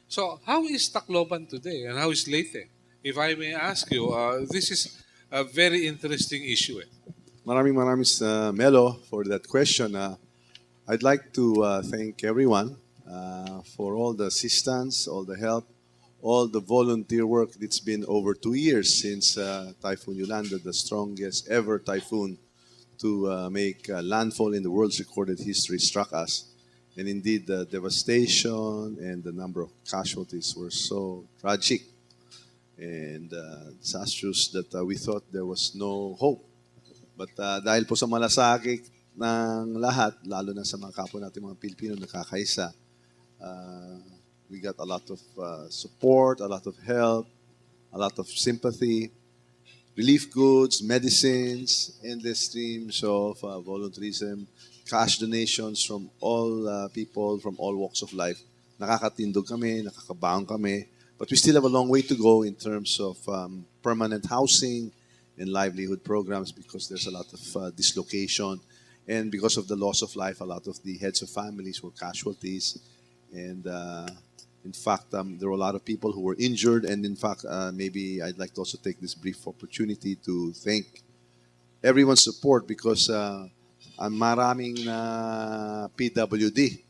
So, how is Tacloban today and how is Leyte? If I may ask you, this is a very interesting issue. Maraming Melo for that question. I'd like to thank everyone for all the assistance, all the help, all the volunteer work. It's been over 2 years since Typhoon Yolanda, the strongest ever typhoon to make landfall in the world's recorded history, struck us. And indeed, the devastation and the number of casualties were so tragic and disastrous that we thought there was no hope. But dahil po sa malasakit ng lahat, lalo na sa mga kapwa natin mga Pilipino na kakaisa, we got a lot of support, a lot of help, a lot of sympathy, relief goods, medicines, endless streams of volunteerism, cash donations from all people from all walks of life. Nakakatindog kami, nakakabaon kami, but we still have a long way to go in terms of permanent housing and livelihood programs because there's a lot of dislocation. And because of the loss of life, a lot of the heads of families were casualties. And in fact, there were a lot of people who were injured. And in fact, maybe I'd like to also take this brief opportunity to thank everyone's support because maraming na PWD,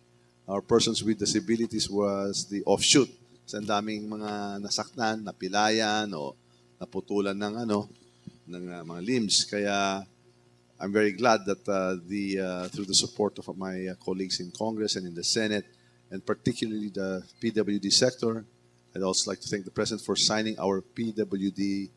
or persons with disabilities, was the offshoot. Sa daming mga nasaktan, napilayan, o naputulan ng mga limbs. Kaya I'm very glad that through the support of my colleagues in Congress and in the Senate, and particularly the PWD sector, I'd also like to thank the President for signing our PWD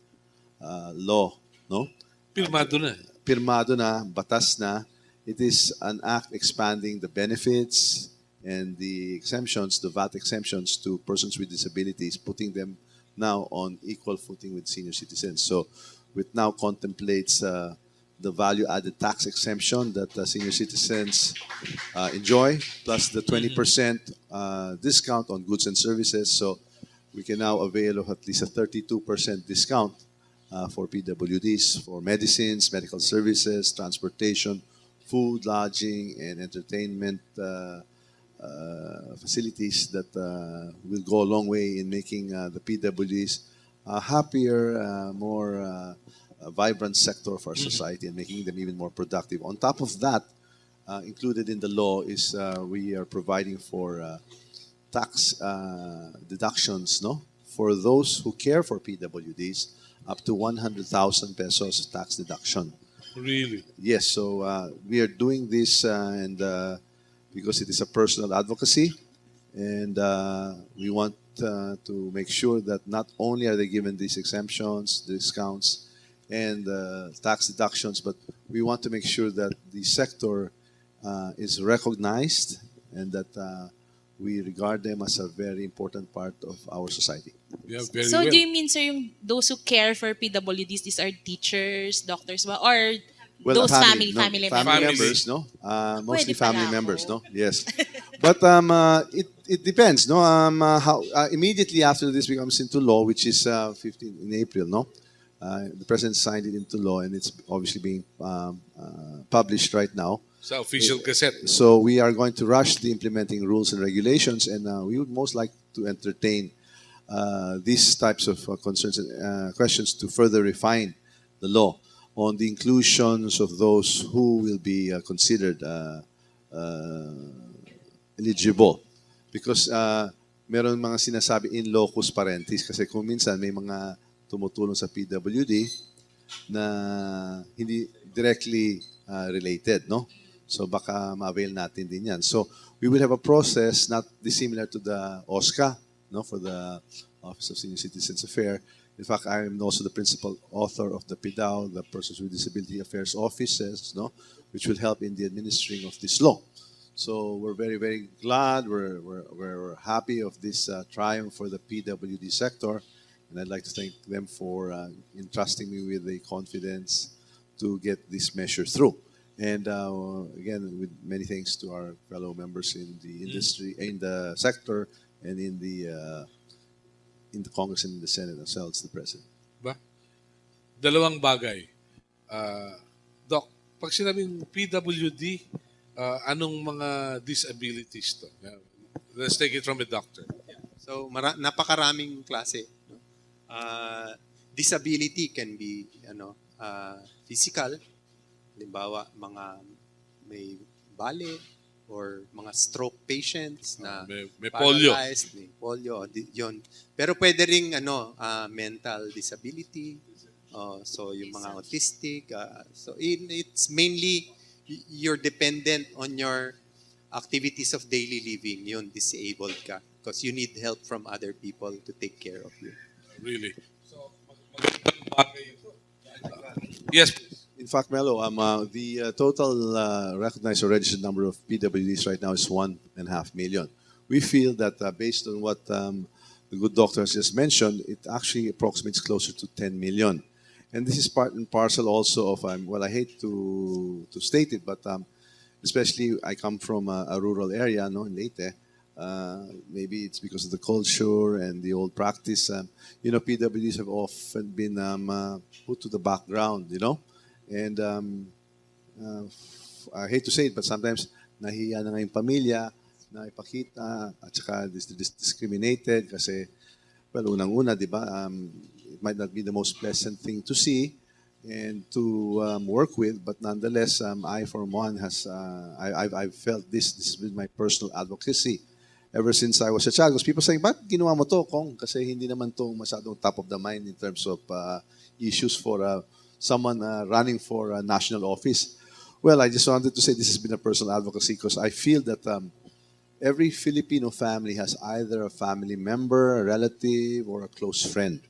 law. No? Pirmado na. Pirmado na, batas na. It is an act expanding the benefits and the exemptions, the VAT exemptions to persons with disabilities, putting them now on equal footing with senior citizens. So it now contemplates the value-added tax exemption that senior citizens enjoy, plus the 20% discount on goods and services. So we can now avail of at least a 32% discount for PWDs, for medicines, medical services, transportation, food, lodging, and entertainment facilities that will go a long way in making the PWDs a happier, more vibrant sector of our society and making them even more productive. On top of that, included in the law is we are providing for tax deductions, no, for those who care for PWDs, up to 100,000 pesos tax deduction. Really? Yes, so we are doing this and because it is a personal advocacy, and we want to make sure that not only are they given these exemptions, discounts, and tax deductions, but we want to make sure that the sector is recognized and that we regard them as a very important part of our society. Yeah, very So well. do you mean, sir, yung those who care for PWDs, these are teachers, doctors ba, or those family family members? members, no? Mostly Pwede pala family ako. members, no? Yes. But it depends, no? How immediately after this becomes into law, which is 15 in April, no? The president signed it into law, and it's obviously being published right now. Sa official gazette. So we are going to rush the implementing rules and regulations, and we would most like to entertain these types of concerns and questions to further refine the law on the inclusions of those who will be considered eligible. Because meron mga sinasabi in locus parentis, kasi kung minsan may mga tumutulong sa PWD na hindi directly related, no? So baka ma-avail natin din yan. So we will have a process not dissimilar to the OSCA, no, for the Office of Senior Citizens Affairs. In fact, I am also the principal author of the PIDAO, the Persons with Disability Affairs Offices, no, which will help in the administering of this law. So we're very, very glad, we're happy of this triumph for the PWD sector, and I'd like to thank them for entrusting me with the confidence to get this measure through. And again, with many thanks to our fellow members in the industry, in the sector, and in the Congress and in the Senate themselves, the President. Ba? Dalawang bagay. Doc, pag sinabing PWD, anong mga disabilities to? Yeah. Let's take it from a doctor. So napakaraming klase. No? Disability can be physical, halimbawa mga may bale or mga stroke patients na May polio. paralyzed, may polio, yun. Pero pwede ring mental disability, so yung mga autistic, so it's mainly you're dependent on your activities of daily living, yun, disabled ka because you need help from other people to take care of you. Really? So, magandang bagay ito. Yes, please. In fact, Melo, the total recognized or registered number of PWDs right now is 1.5 million. We feel that based on what the good doctor has just mentioned, it actually approximates closer to 10 million. And this is part and parcel also of, well, I hate to state it, but especially I come from a rural area, no, in Leyte. Maybe it's because of the culture and the old practice. PWDs have often been put to the background, And I hate to say it, but sometimes nahiya na nga yung pamilya na ipakita at saka discriminated kasi, well, unang-una, di ba, it might not be the most pleasant thing to see and to work with, but nonetheless, I, for one, I've felt this has been my personal advocacy ever since I was a child. Because people saying, ba't ginawa mo to, Kong? Kasi hindi naman to masyadong top of the mind in terms of issues for someone running for a national office. Well, I just wanted to say this has been a personal advocacy because I feel that every Filipino family has either a family member, a relative, or a close friend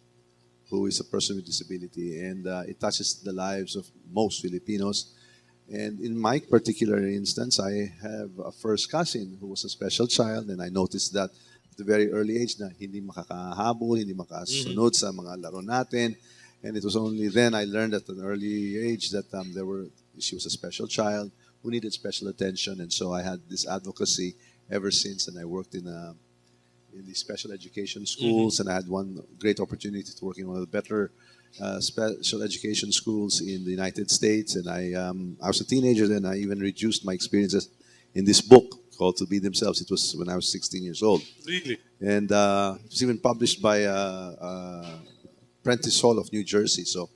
who is a person with disability. And it touches the lives of most Filipinos. And in my particular instance, I have a first cousin who was a special child, and I noticed that at a very early age na hindi makakahabol, hindi makasunod sa mga laro natin. And it was only then I learned at an early age that she was a special child who needed special attention, and so I had this advocacy ever since, and I worked in the special education schools, and I had one great opportunity to work in one of the better special education schools in the United States. And I was a teenager then. I even reduced my experiences in this book called To Be Themselves. It was when I was 16 years old. Really? And it was even published by Prentice Hall of New Jersey. So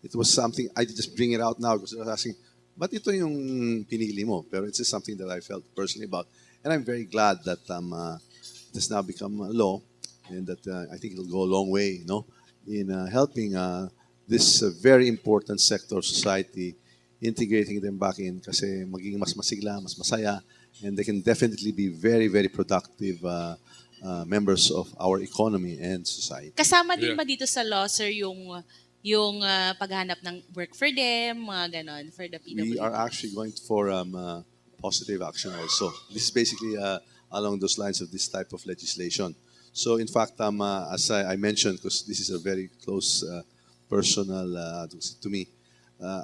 it was something, I just bring it out now because I was asking, ba't ito yung pinili mo? Pero it's just something that I felt personally about. And I'm very glad that it has now become a law, and that I think it'll go a long way, in helping this very important sector of society, integrating them back in kasi magiging mas masigla, mas masaya, and they can definitely be very, very productive members of our economy and society. Kasama din Yeah. ba dito sa law, sir, yung paghanap ng work for them, mga ganon, for the PWD? We are actually going for positive action also. This is basically along those lines of this type of legislation. So in fact, as I mentioned, because this is a very close personal advocacy to me,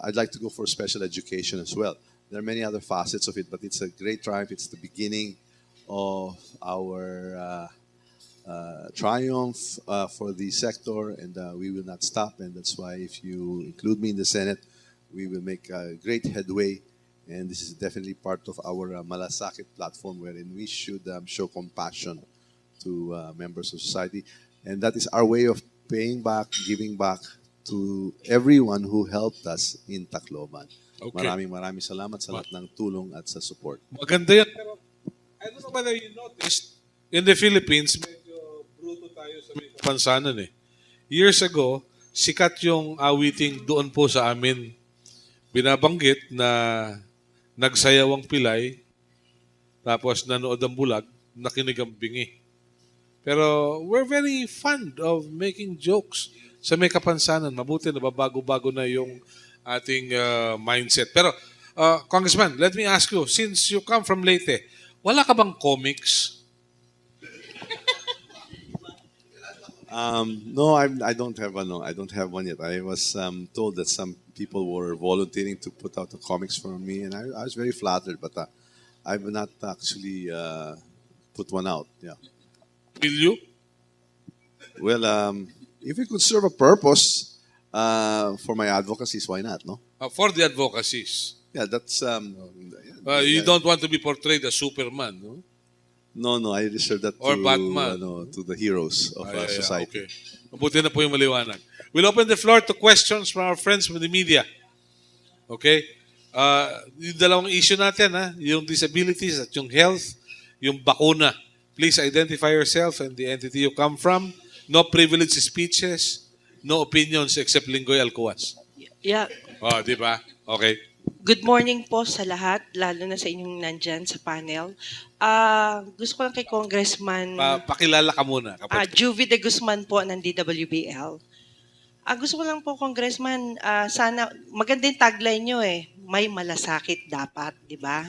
I'd like to go for special education as well. There are many other facets of it, but it's a great triumph. It's the beginning of our triumph for the sector, and we will not stop. And that's why if you include me in the Senate, we will make great headway. And this is definitely part of our Malasakit platform, wherein we should show compassion to members of society. And that is our way of paying back, giving back to everyone who helped us in Tacloban. Okay. Maraming salamat sa lahat ng tulong at sa support. Maganda yan. Pero I don't know whether you noticed, in the Philippines, medyo bruto tayo sa may kapansanan eh. Years ago, sikat yung awiting doon po sa amin. Binabanggit na nagsayaw ang pilay, tapos nanood ang bulag, nakinig ang bingi. Pero we're very fond of making jokes sa may kapansanan. Mabuti na babago-bago na yung ating mindset. Pero, Congressman, let me ask you, since you come from Leyte, wala ka bang comics? No, I don't have one. No, I don't have one yet. I was told that some people were volunteering to put out the comics for me, and I was very flattered. But I've not actually put one out. Yeah. Will you? Well, if it could serve a purpose for my advocacies, why not? No. For the advocacies. Yeah, that's. You don't want to be portrayed as Superman, no? No, I reserve that Or to Batman. to the heroes of our society. Okay. Mabuti na po yung maliwanag. We'll open the floor to questions from our friends from the media. Okay? Yung dalawang issue natin, yung disabilities at yung health, yung bakuna. Please identify yourself and the entity you come from. No privileged speeches, no opinions except Linggoy Alcuas. Yeah. Oh, di ba? Okay. Good morning po sa lahat, lalo na sa inyong nandyan sa panel. Gusto ko lang kay Congressman Pakilala ka muna. Kapatid. Juvie de Guzman po ng DWBL. Gusto ko lang po, Congressman, sana, maganda yung tagline nyo may malasakit dapat, di ba?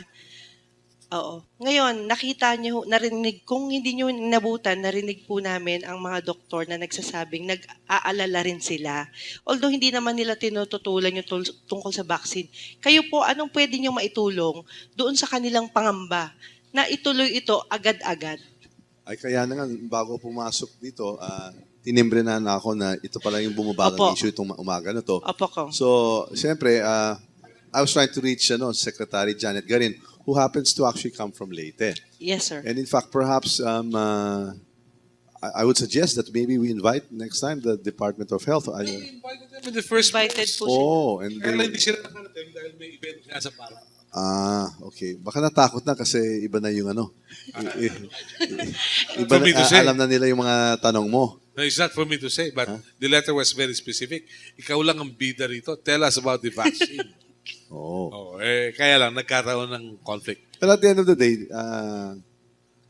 Oo. Ngayon, nakita nyo, narinig, kung hindi nyo nabutan, narinig po namin ang mga doktor na nagsasabing nag-aalala rin sila. Although hindi naman nila tinututulan yung tungkol sa vaccine. Kayo po, anong pwede nyo maitulong doon sa kanilang pangamba na ituloy ito agad-agad? Ay kaya na nga, bago pumasok dito, tinimbre na ako na ito pala yung bumabagang Opo. issue itong umaga na to. Opo ko. So, siyempre, I was trying to reach Secretary Janet Garin, who happens to actually come from Leyte. Yes, sir. And in fact, perhaps I would suggest that maybe we invite next time the Department of Health. We invited them in the first Invited place. po sila. Oh, and Kaya lang they, hindi sila nakarating dahil may event nga sa parang. okay. Baka natakot na kasi iba na yung iba For me to say. alam na nila yung mga tanong mo. No, it's not for me to say, but the letter was very specific. Ikaw lang ang bida rito. Tell us about the vaccine. Oh. Kaya lang, nagkataon ng conflict. But at the end of the day,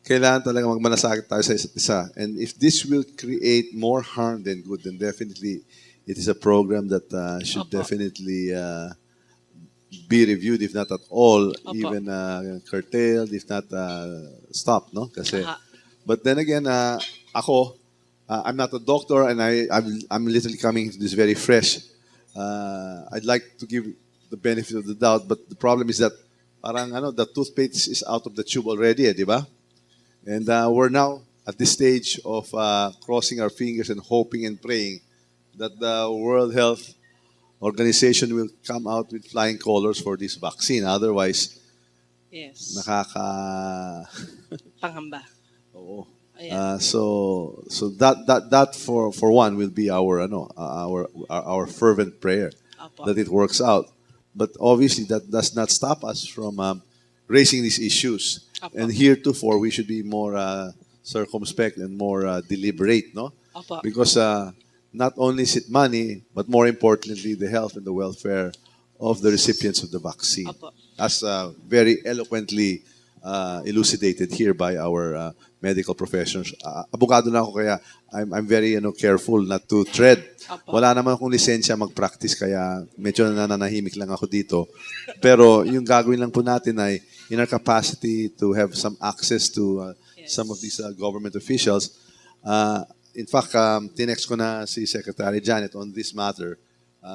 kailangan talaga magmalasakit tayo sa isa't isa. And if this will create more harm than good, then definitely it is a program that should Opo. definitely be reviewed, if not at all, Opo. even curtailed, if not stopped, no? Kasi, Aha. but then again, ako, I'm not a doctor, and I'm literally coming into this very fresh. I'd like to give the benefit of the doubt, but the problem is that parang the toothpaste is out of the tube already, di ba? And we're now at this stage of crossing our fingers and hoping and praying that the World Health Organization will come out with flying colors for this vaccine. Otherwise, Yes. nakaka Pangamba. Oo. Ayan. So that for one will be our fervent prayer Opo. that it works out. But obviously that does not stop us from raising these issues. Opo. And heretofore we should be more circumspect and more deliberate, no? Opo. Because not only is it money, but more importantly the health and the welfare of the recipients of the vaccine. Opo. As very eloquently elucidated here by our medical professionals. Abogado na ako kaya I'm very careful not to tread. Opo. Wala naman akong lisensya mag-practice kaya medyo nananahimik lang ako dito. Pero yung gagawin lang po natin ay in our capacity to have some access to some of these government officials. In fact, tinext ko na si Secretary Janet on this matter.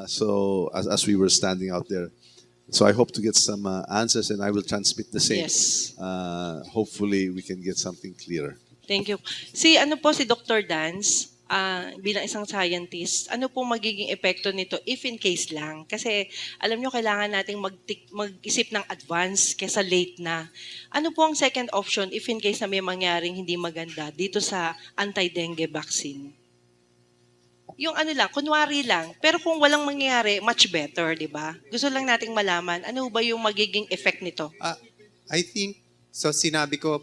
So as we were standing out there. So I hope to get some answers and I will transmit the same. Yes. Hopefully we can get something clearer. Thank you. Si Dr. Dance, bilang isang scientist, ano po magiging epekto nito if in case lang? Kasi alam nyo, kailangan nating mag-isip ng advance kesa late na. Ano po ang second option if in case na may mangyaring hindi maganda dito sa anti-dengue vaccine? Yung kunwari lang. Pero kung walang mangyayari, much better, di ba? Gusto lang nating malaman, ano ba yung magiging effect nito? I think, so sinabi ko,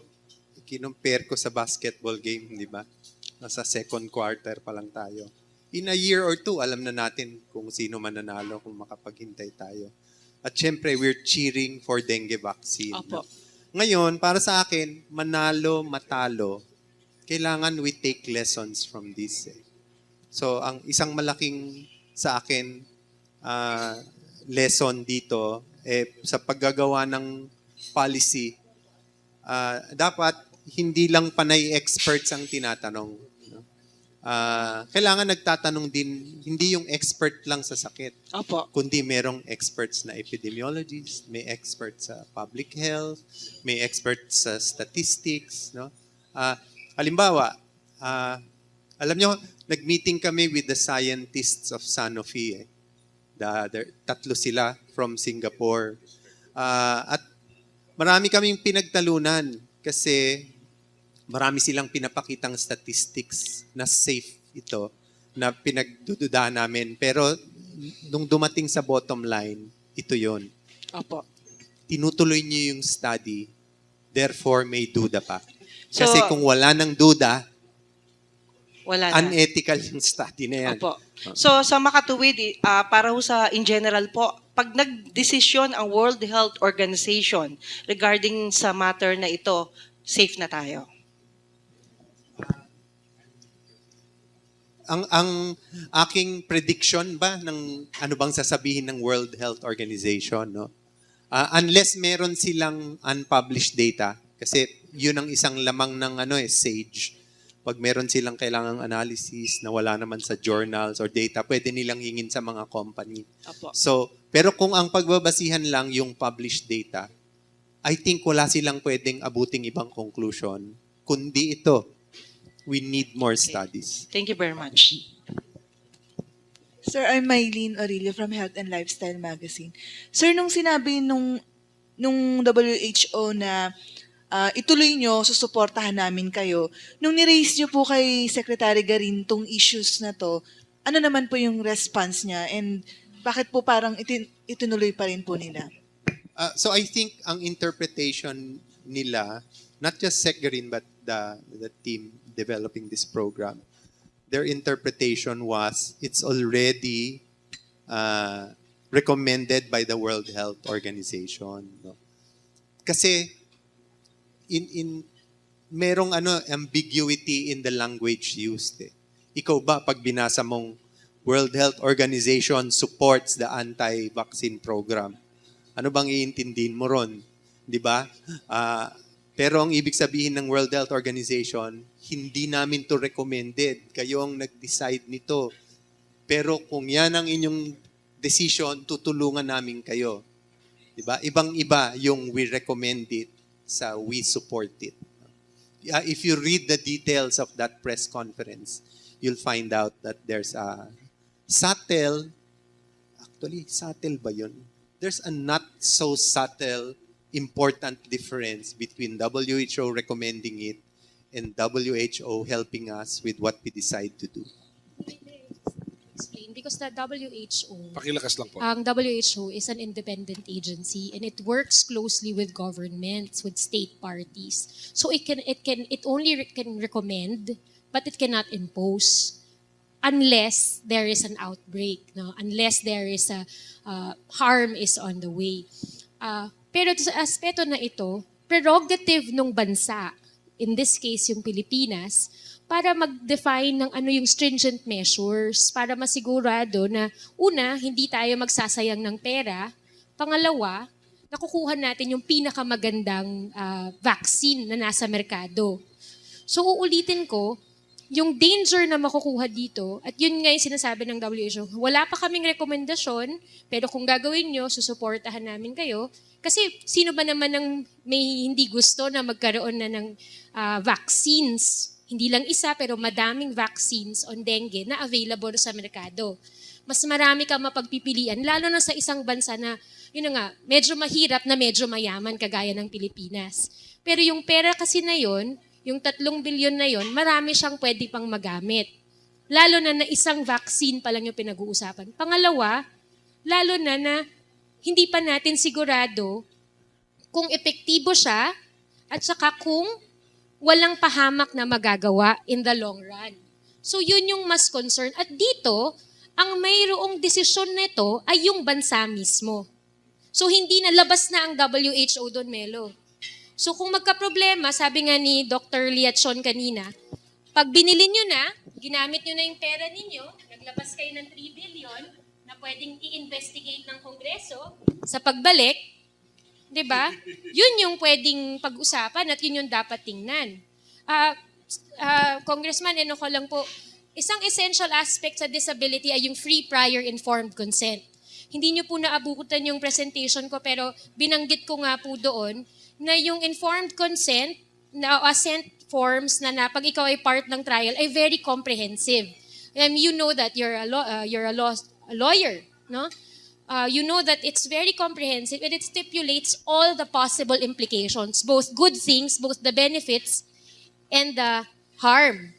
kinumpare ko sa basketball game, di ba? Nasa second quarter pa lang tayo. In a year or two, alam na natin kung sino mananalo, kung makapaghintay tayo. At syempre, we're cheering for dengue vaccine. Opo. No? Ngayon, para sa akin, manalo, matalo, kailangan we take lessons from this. So, ang isang malaking sa akin lesson dito, sa paggagawa ng policy, dapat hindi lang panay experts ang tinatanong. No? Kailangan nagtatanong din, hindi yung expert lang sa sakit, Opo. kundi merong experts na epidemiologists, may experts sa public health, may experts sa statistics. No? Halimbawa, alam nyo, nag-meeting kami with the scientists of Sanofi. Tatlo sila from Singapore. At marami kaming pinagtalunan kasi marami silang pinapakitang statistics na safe ito na pinagdududahan namin. Pero nung dumating sa bottom line, ito yon. Opo. Tinutuloy niyo yung study, therefore may duda pa. So, Kasi kung wala ng duda, wala na. unethical yung study na yan. Opo. So, sa makatuwid, para sa in general po, pag nagdesisyon ang World Health Organization regarding sa matter na ito, safe na tayo. Ang aking prediction ba ng ano bang sasabihin ng World Health Organization, no? Unless meron silang unpublished data, kasi yun ang isang lamang ng SAGE. Pag meron silang kailangang analysis na wala naman sa journals or data, pwede nilang hingin sa mga company. Opo. So, pero kung ang pagbabasihan lang yung published data, I think wala silang pwedeng abuting ibang conclusion, kundi ito. We need more studies. Thank you very much. Sir, I'm Mylene Aurelio from Health and Lifestyle Magazine. Sir, nung sinabi nung WHO na ituloy nyo, susuportahan namin kayo, nung ni-raise nyo po kay Secretary Garin tong issues na to, ano naman po yung response niya and bakit po parang itinuloy pa rin po nila? So I think ang interpretation nila, not just Sec Garin but the team developing this program, their interpretation was it's already recommended by the World Health Organization. No? Kasi merong ambiguity in the language used. Ikaw ba pag binasa mong World Health Organization supports the anti-vaccine program, Ano bang iintindihin mo ron? Di ba? Pero ang ibig sabihin ng World Health Organization, hindi namin to recommended. Kayo ang nag-decide nito. Pero kung yan ang inyong decision, tutulungan namin kayo. Diba? Ibang-iba yung we recommend it sa we support it. If you read the details of that press conference, you'll find out that there's a subtle ba yun? There's a not so subtle, important difference between WHO recommending it and WHO helping us with what we decide to do. Explain, because the WHO, Pakilakas lang po. ang WHO is an independent agency and it works closely with governments, with state parties. So it only can recommend, but it cannot impose unless there is an outbreak, no? Unless there is a harm is on the way. Pero sa aspeto na ito, prerogative ng bansa, in this case yung Pilipinas, para mag-define ng ano yung stringent measures para masigurado na una, hindi tayo magsasayang ng pera. Pangalawa, nakukuha natin yung pinakamagandang vaccine na nasa merkado. So uulitin ko, yung danger na makukuha dito, at yun nga yung sinasabi ng WHO, wala pa kaming rekomendasyon, pero kung gagawin nyo, susuportahan namin kayo. Kasi sino ba naman ang may hindi gusto na magkaroon na ng vaccines? Hindi lang isa, pero madaming vaccines on dengue na available sa merkado. Mas marami kang mapagpipilian, lalo na sa isang bansa na, yun na nga, medyo mahirap na medyo mayaman kagaya ng Pilipinas. Pero yung pera kasi na yun, yung 3 bilyon na yon, marami siyang pwede pang magamit. Lalo na isang vaccine pa lang yung pinag-uusapan. Pangalawa, lalo na hindi pa natin sigurado kung epektibo siya at saka kung walang pahamak na magagawa in the long run. So yun yung mas concern. At dito, ang mayroong desisyon nito ay yung bansa mismo. So hindi na labas na ang WHO doon, Melo. So kung magka-problema, sabi nga ni Dr. Leachon kanina, pag binili nyo na, ginamit nyo na yung pera ninyo, naglabas kayo ng 3 billion na pwedeng i-investigate ng Kongreso sa pagbalik, di ba? Yun yung pwedeng pag-usapan at yun yung dapat tingnan. Congressman, ano ko lang po, isang essential aspect sa disability ay yung free prior informed consent. Hindi nyo po naabutan yung presentation ko pero binanggit ko nga po doon na yung informed consent na assent forms na pag ikaw ay part ng trial ay very comprehensive. You know that you're a lawyer, no? You know that it's very comprehensive and it stipulates all the possible implications, both good things, both the benefits and the harm,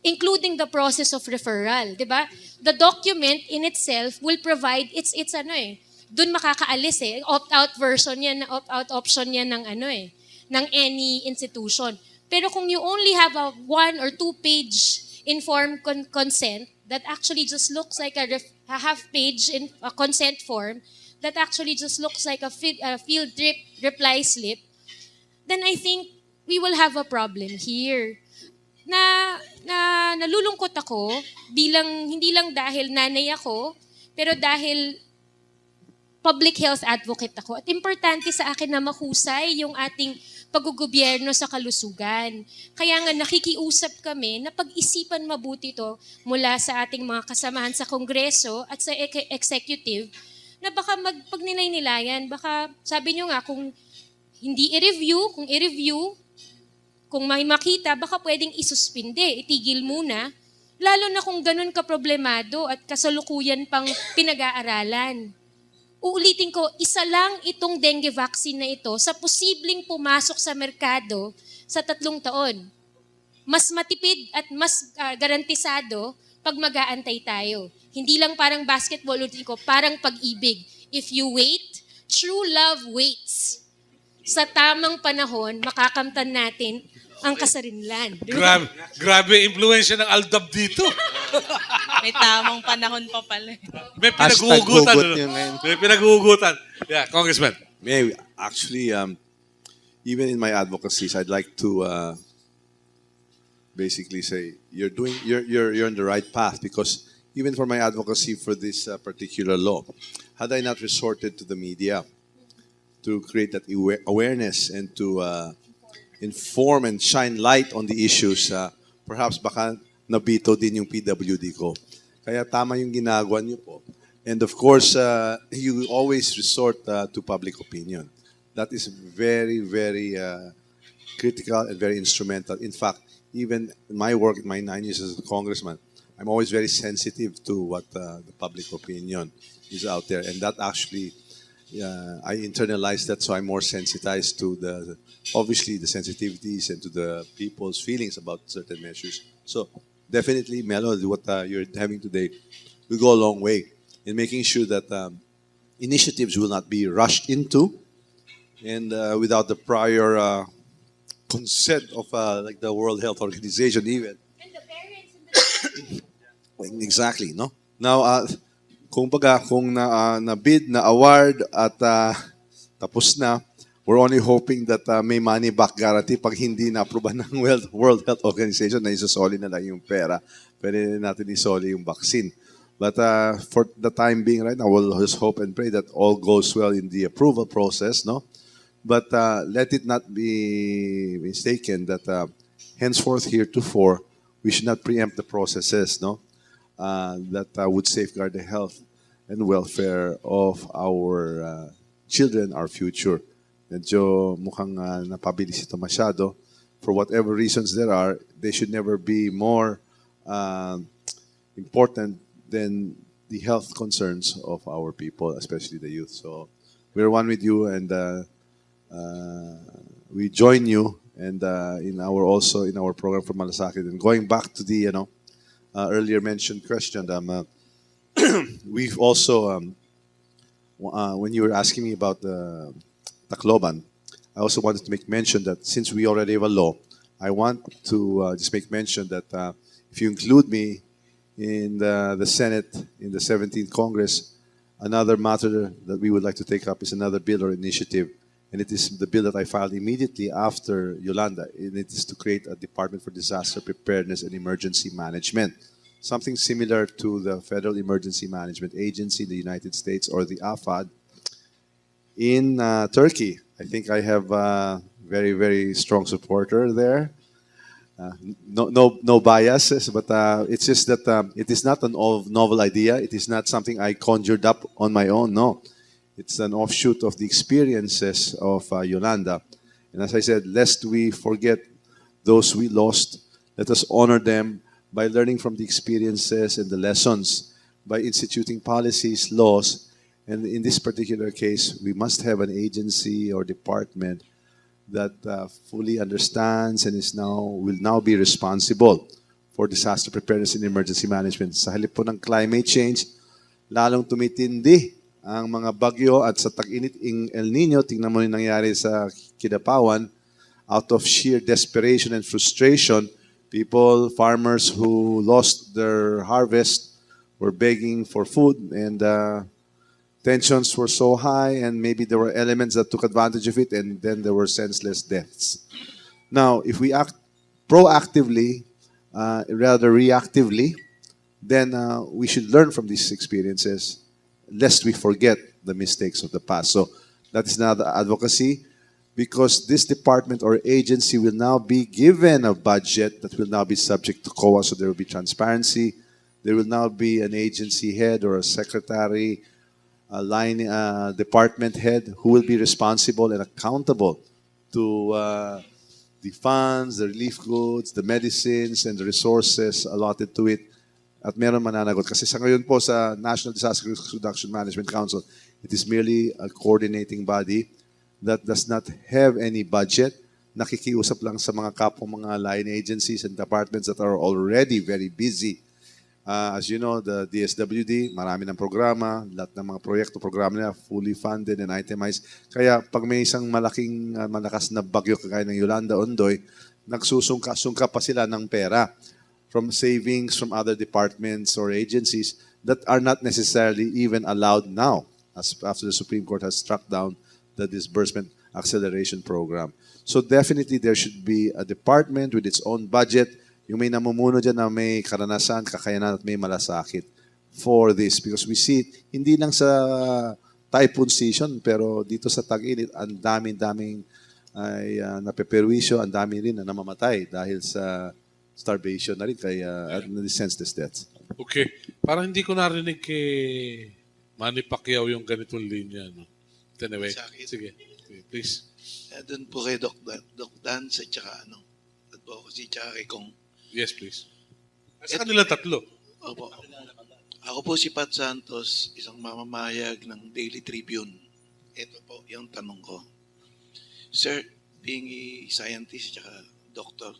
including the process of referral, 'di ba? The document in itself will provide it's doon makakaalis opt-out version yan, opt-out option yan ng ng any institution. Pero kung you only have a 1 or 2 page informed consent that actually just looks like a half-page in a consent form that actually just looks like a field trip reply slip, then I think we will have a problem here. Nalulungkot ako hindi lang dahil nanay ako, pero dahil public health advocate ako. At importante sa akin na mahusay yung ating paggugobyerno sa kalusugan. Kaya nga nakikiusap kami na pag-isipan mabuti to mula sa ating mga kasamahan sa Kongreso at sa executive na baka pag ninay-nilayan, baka sabi nyo nga kung hindi i-review, kung may makita, baka pwedeng isuspinde, itigil muna, lalo na kung ganun ka-problemado at kasalukuyan pang pinag-aaralan. Uulitin ko, isa lang itong dengue vaccine na ito sa posibleng pumasok sa merkado sa 3 taon. Mas matipid at mas garantisado pag mag-aantay tayo. Hindi lang parang basketball, ulitin ko, parang pag-ibig. If you wait, true love waits. Sa tamang panahon, makakamtan natin ang kasarinlan. Grabe impluensya ng Aldab dito. May tamang panahon pa pala. May Hashtag pinag-uugutan. hugot yun ngayon. May pinag-uugutan. Yeah, Congressman. Actually, even in my advocacies, I'd like to basically say you're on the right path because even for my advocacy for this particular law, had I not resorted to the media, to create that awareness and to inform and shine light on the issues. Perhaps baka nabito din yung PWD ko. Kaya tama yung ginagawa niyo po. And of course, you always resort to public opinion. That is very, very critical and very instrumental. In fact, even in my work, in my 9 years as a congressman, I'm always very sensitive to what the public opinion is out there. And that actually, I internalize that, so I'm more sensitized to obviously the sensitivities and to the people's feelings about certain measures. So definitely, Melo, what you're having today will go a long way in making sure that initiatives will not be rushed into and without the prior consent of like the World Health Organization even. And the parents and the Exactly, no? Now, kung na-bid, na-award at tapos na, we're only hoping that may money back guarantee pag hindi na-aproban ng World Health Organization na isosoli na lang yung pera. Pwede natin isoli yung vaccine. But for the time being right now, we'll just hope and pray that all goes well in the approval process, no? But let it not be mistaken that henceforth heretofore, we should not preempt the processes, no? That would safeguard the health and welfare of our children, our future. Medyo mukhang napabilis ito masyado. For whatever reasons there are, they should never be more important than the health concerns of our people, especially the youth. So we're one with you, and we join you, and in our program for Malasakit. And going back to the earlier mentioned question, we've also when you were asking me about the Tacloban, I also wanted to make mention that since we already have a law, I want to just make mention that if you include me in the Senate in the 17th Congress, another matter that we would like to take up is another bill or initiative, and it is the bill that I filed immediately after Yolanda, and it is to create a Department for Disaster Preparedness and Emergency Management, something similar to the Federal Emergency Management Agency in the United States or the AFAD in Turkey. I think I have a very, very strong supporter there. No biases, but it's just that it is not a novel idea. It is not something I conjured up on my own. No, it's an offshoot of the experiences of Yolanda. And as I said, lest we forget those we lost, let us honor them by learning from the experiences and the lessons, by instituting policies, laws, and in this particular case, we must have an agency or department that fully understands and will now be responsible for disaster preparedness and emergency management. Sa halip po ng climate change, lalong tumitindi ang mga bagyo at sa tag-init ng El Nino, tingnan mo yung nangyari sa Kidapawan, out of sheer desperation and frustration, farmers who lost their harvest were begging for food, and tensions were so high, and maybe there were elements that took advantage of it, and then there were senseless deaths. Now, if we act proactively, rather reactively, then we should learn from these experiences, lest we forget the mistakes of the past. So that is now the advocacy, because this department or agency will now be given a budget that will now be subject to COA, so there will be transparency. There will now be an agency head or a secretary, a line department head who will be responsible and accountable to the funds, the relief goods, the medicines, and the resources allotted to it. At meron mananagot. Kasi sa ngayon po sa National Disaster Risk Reduction Management Council, it is merely a coordinating body that does not have any budget. Nakikiusap lang sa mga kapwa mga line agencies and departments that are already very busy. As you know, the DSWD, marami ng programa, lahat ng mga programa nila fully funded and itemized. Kaya pag may isang malakas na bagyo kagaya ng Yolanda, Ondoy, nagsusungka pa sila ng pera from savings from other departments or agencies that are not necessarily even allowed now, as after the Supreme Court has struck down the disbursement acceleration program. So definitely there should be a department with its own budget. Yung may namumuno dyan na may karanasan, kakayanan at may malasakit for this. Because we see it, hindi lang sa typhoon season, pero dito sa tag-init, ang daming ay napeperwisyo, ang dami rin na namamatay dahil sa starvation na rin, kaya senseless deaths. Okay. Parang hindi ko narinig kay Manny Pacquiao yung ganitong linya. No? Anyway, Sa akin. sige. Please. Doon po kay Doc Dan sa tsaka advocacy tsaka kay Kong. Yes, please. Sa kanila tatlo. Opo. Ako po si Pat Santos, isang mamamayag ng Daily Tribune. Ito po yung tanong ko. Sir, being a scientist tsaka doctor,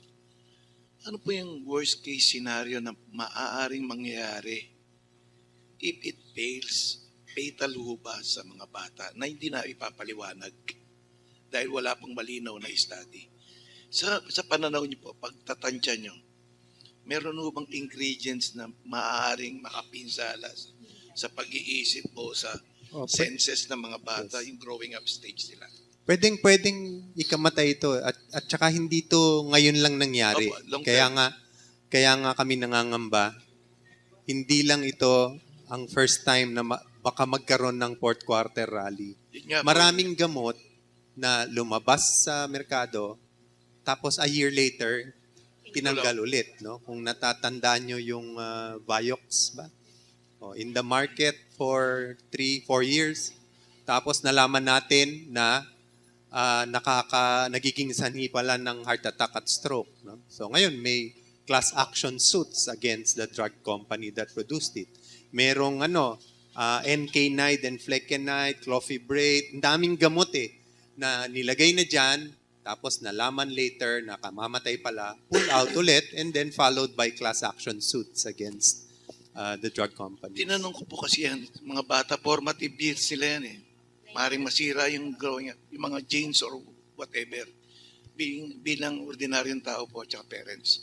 ano po yung worst case scenario na maaaring mangyayari if it fails, fatal ho ba sa mga bata na hindi na ipapaliwanag dahil wala pang malinaw na study? Sa pananaw niyo po, pagtatansya niyo, meron ho bang ingredients na maaaring makapinsala sa pag-iisip o sa senses ng mga bata, yung growing up stage nila? Pwedeng ikamatay ito at saka hindi to ngayon lang nangyari. Opo, long Kaya term. nga kami nangangamba. Hindi lang ito ang first time na baka magkaroon ng fourth quarter rally. Yun nga po. Maraming gamot na lumabas sa merkado tapos a year later tinanggal ulit, no? Kung natatandaan nyo yung Vioxx ba? In the market for 3-4 years. Tapos nalaman natin na nagiging sanhi pala ng heart attack at stroke. No? So ngayon, may class action suits against the drug company that produced it. Merong NK-nide and flecainide, clofebrate, ang daming gamot na nilagay na dyan, tapos nalaman later na kamamatay pala, pull out ulit, and then followed by class action suits against the drug company. Tinanong ko po kasi yan, mga bata, formative years sila yan Maring masira yung growing up, yung mga genes or whatever. Bilang ordinaryong tao po at parents.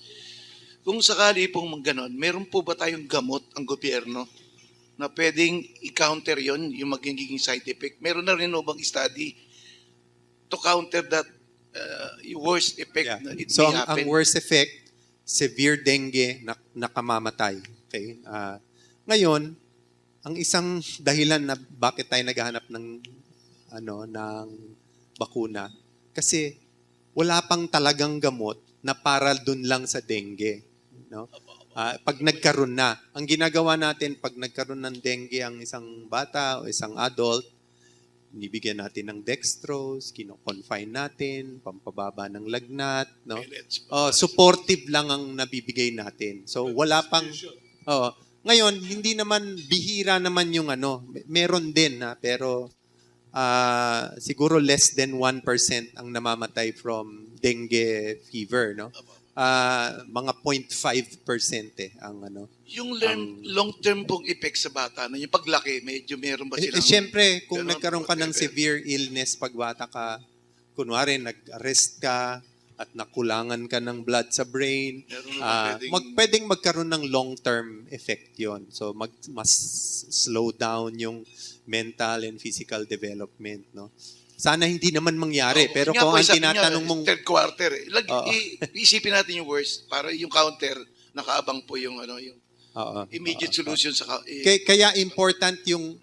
Kung sakali pong ganon, meron po ba tayong gamot ang gobyerno na pwedeng i-counter yon yung magiging side effect? Meron na rin bang study to counter that worst effect na it So may ang happen? worst effect, severe dengue na nakamamatay. Okay? Ngayon, ang isang dahilan na bakit tayo naghahanap ng bakuna kasi wala pang talagang gamot na para dun lang sa dengue, no? Pag nagkaroon na, ang ginagawa natin pag nagkaroon ng dengue ang isang bata o isang adult, nibigyan natin ng dextrose, kino-confine natin, pampababa ng lagnat, no? Supportive lang ang nabibigay natin. So wala pang ngayon hindi naman bihira naman yung meron din pero siguro less than 1% ang namamatay from dengue fever, no? Mga 0.5% ang Yung long-term pong effect sa bata, na yung paglaki, medyo meron ba silang... Siyempre, kung ganon, nagkaroon ka ng whatever? severe illness pag bata ka, kunwari nag-arrest ka at nakulangan ka ng blood sa brain, Meron naman pwedeng magkaroon ng long-term effect yon. So mas slow down yung mental and physical development, no? Sana hindi naman mangyari, pero Nga kung po, ang sabi niya, tinatanong mong third quarter, Oo. isipin natin yung worst para yung counter nakaabang po yung yung immediate solution sa Kaya important yung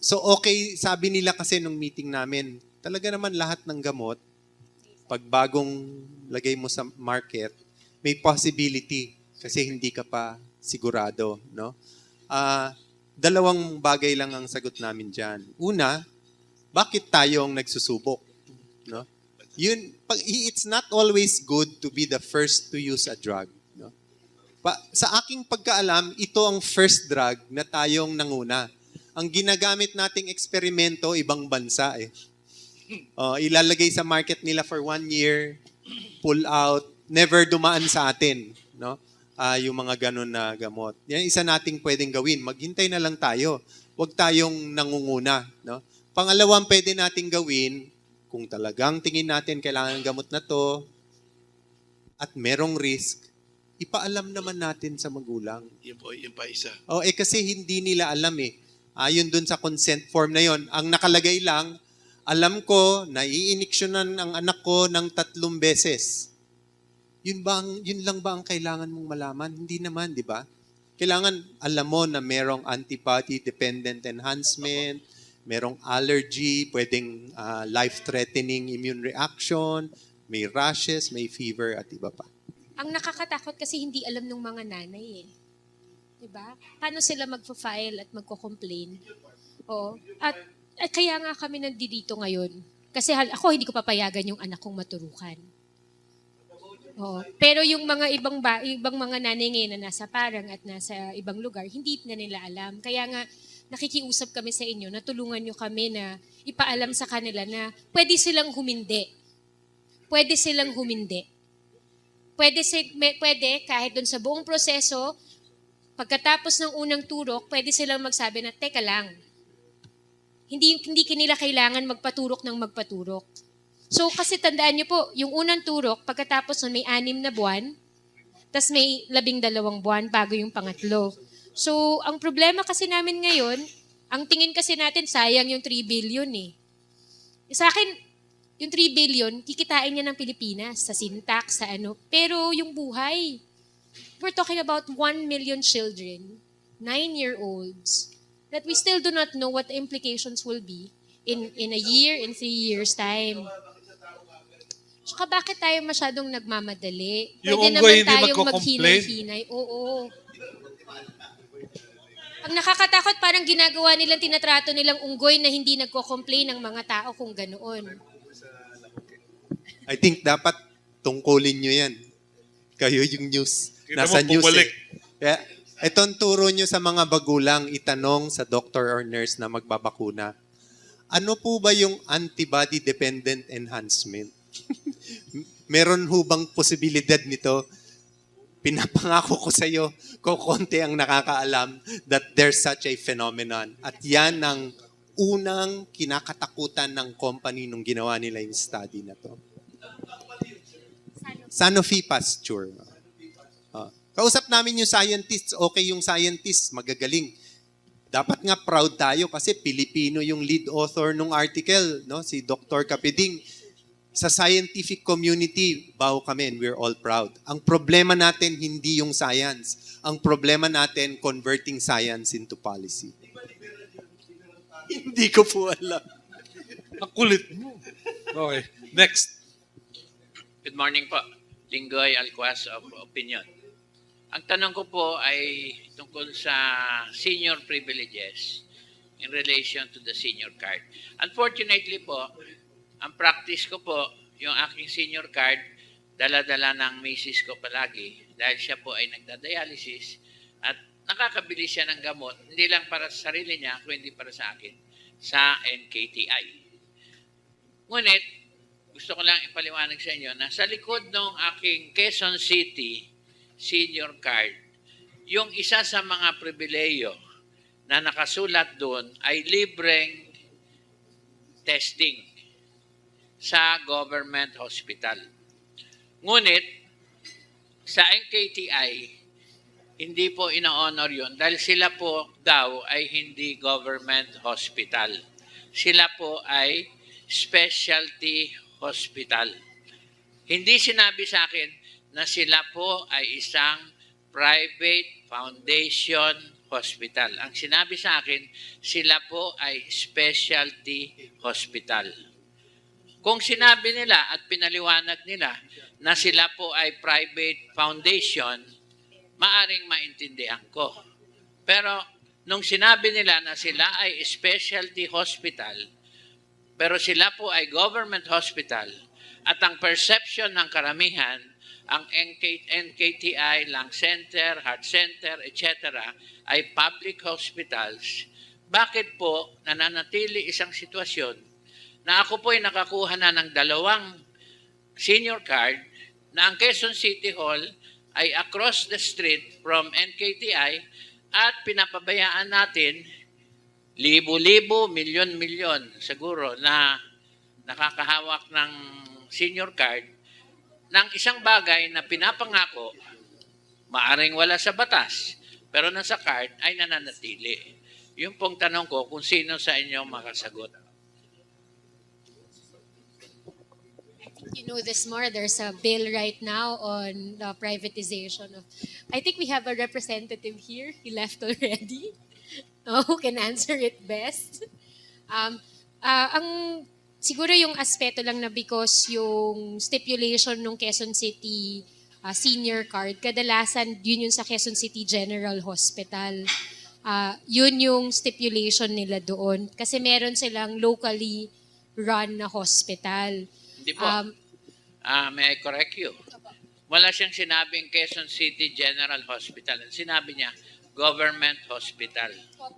so okay, sabi nila kasi nung meeting namin, talaga naman lahat ng gamot pag bagong lagay mo sa market, may possibility kasi hindi ka pa sigurado, no? Dalawang bagay lang ang sagot namin diyan. Una, bakit tayo ang nagsusubok, no? It's not always good to be the first to use a drug, no? Sa aking pagkaalam, ito ang first drug na tayong nanguna. Ang ginagamit nating eksperimento, ibang bansa ilalagay sa market nila for 1 year, pull out, never dumaan sa atin, no? Yung mga ganun na gamot. Yan isa nating pwedeng gawin. Maghintay na lang tayo. Huwag tayong nangunguna, no? Pangalawang pwede nating gawin, kung talagang tingin natin kailangan ng gamot na to at merong risk, ipaalam naman natin sa magulang. Yun pa isa. Kasi hindi nila alam Ayon dun sa consent form na yon, ang nakalagay lang, alam ko na i-iniksyonan ang anak ko ng 3 beses. Yun lang ba ang kailangan mong malaman? Hindi naman, di ba? Kailangan alam mo na merong antibody-dependent enhancement, merong allergy, pwedeng life-threatening immune reaction, may rashes, may fever, at iba pa. Ang nakakatakot kasi hindi alam ng mga nanay eh. Diba? Paano sila magpo-file at magko-complain? Oo. At kaya nga kami nandito ngayon. Kasi ako hindi ko papayagan yung anak kong maturukan. Oo. Pero yung mga ibang mga nanay ngayon na nasa parang at nasa ibang lugar, hindi na nila alam. Kaya nga nakikiusap kami sa inyo na tulungan nyo kami na ipaalam sa kanila na pwede silang humindi. Pwede silang humindi. Pwede kahit doon sa buong proseso, pagkatapos ng unang turok, pwede silang magsabi na, teka lang, hindi kanila kailangan magpaturok ng magpaturok. So kasi tandaan niyo po, yung unang turok, pagkatapos nun may 6 na buwan, tas may 12 buwan bago yung pangatlo. So ang problema kasi namin ngayon, ang tingin kasi natin sayang yung 3 billion eh. Sa akin, yung 3 billion, kikitain niya ng Pilipinas sa syntax, sa ano. Pero yung buhay, we're talking about 1 million children, 9-year-olds, that we still do not know what the implications will be in a year, in 3 years' time. Saka bakit tayo masyadong nagmamadali? Yung Pwede unggoy naman hindi tayong magko-complain? maghinay-hinay. Oo. Ang nakakatakot, parang ginagawa nilang tinatrato nilang unggoy na hindi nagko-complain ng mga tao kung ganoon. I think dapat tungkulin nyo yan. Kayo yung news. Kita Nasa mo, news bumalik. Kaya, itong turo nyo sa mga bagulang, itanong sa doctor or nurse na magbabakuna, ano po ba yung antibody-dependent enhancement? Meron ho bang posibilidad nito? Pinapangako ko sa iyo, kukonti ang nakakaalam that there's such a phenomenon. At yan ang unang kinakatakutan ng company nung ginawa nila yung study na to. Sanofi Pasteur. Kausap namin yung scientists, okay yung scientists, magagaling. Dapat nga proud tayo kasi Pilipino yung lead author ng article, no? Si Dr. Kapiding. Sa scientific community, bawo kami and we're all proud. Ang problema natin hindi yung science. Ang problema natin, converting science into policy. Hindi ko po alam. Ang kulit mo. Okay. Next. Good morning po. Linggoy Alcuaz of Opinion. Ang tanong ko po ay tungkol sa senior privileges in relation to the senior card. Unfortunately po, ang practice ko po, yung aking senior card, dala-dala ng misis ko palagi dahil siya po ay nagda-dialysis at nakakabili siya ng gamot, hindi lang para sa sarili niya, kundi para sa akin, sa NKTI. Ngunit, gusto ko lang ipaliwanag sa inyo na sa likod ng aking Quezon City senior card, yung isa sa mga pribileyo na nakasulat doon ay libreng testing sa government hospital. Ngunit, sa NKTI, hindi po ina-honor yun dahil sila po daw ay hindi government hospital. Sila po ay specialty hospital. Hindi sinabi sa akin na sila po ay isang private foundation hospital. Ang sinabi sa akin, sila po ay specialty hospital. Kung sinabi nila at pinaliwanag nila na sila po ay private foundation, maaring maintindihan ko. Pero nung sinabi nila na sila ay specialty hospital, pero sila po ay government hospital, at ang perception ng karamihan, ang NKTI, Lung Center, Heart Center, etc. ay public hospitals, bakit po nananatili isang sitwasyon na ako po ay nakakuha na ng 2 senior card na ang Quezon City Hall ay across the street from NKTI at pinapabayaan natin libo-libo, milyon-milyon siguro na nakakahawak ng senior card ng isang bagay na pinapangako, maaring wala sa batas, pero nasa card ay nananatili. Yung pong tanong ko kung sino sa inyo makasagot. You know this more, there's a bill right now on the privatization of, I think we have a representative here, he left already, who can answer it best. Ang siguro yung aspeto lang na because yung stipulation ng Quezon City senior card, kadalasan yun yung sa Quezon City General Hospital. Yun yung stipulation nila doon. Kasi meron silang locally run na hospital. Hindi po. May I correct you? Wala siyang sinabing Quezon City General Hospital. Ang sinabi niya, government hospital.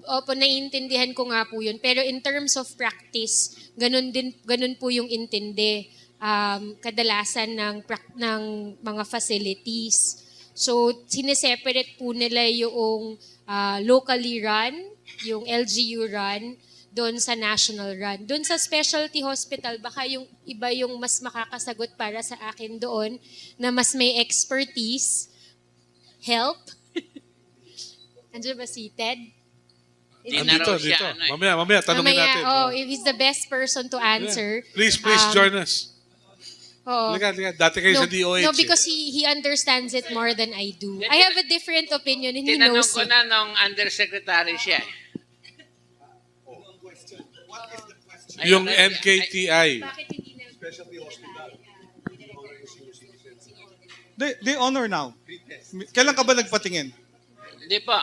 Opo, naiintindihan ko nga po yun. Pero in terms of practice, ganun po yung intindi. Kadalasan ng mga facilities. So, sineseparate po nila yung locally run, yung LGU run, doon sa national run. Doon sa specialty hospital, baka yung iba yung mas makakasagot para sa akin doon, na mas may expertise, help. Andiyan ba si Ted? Di na raw siya, ano eh. Mamaya, tanungin natin. If he's the best person to answer. Please join us. Oo. Liga. Dati kayo sa DOH. No, because he understands it more than I do. I have a different opinion and he Tinanong knows ko it. na nung undersecretary siya. Yung NKTI. They honor now. Kailan ka ba nagpatingin? Hindi po.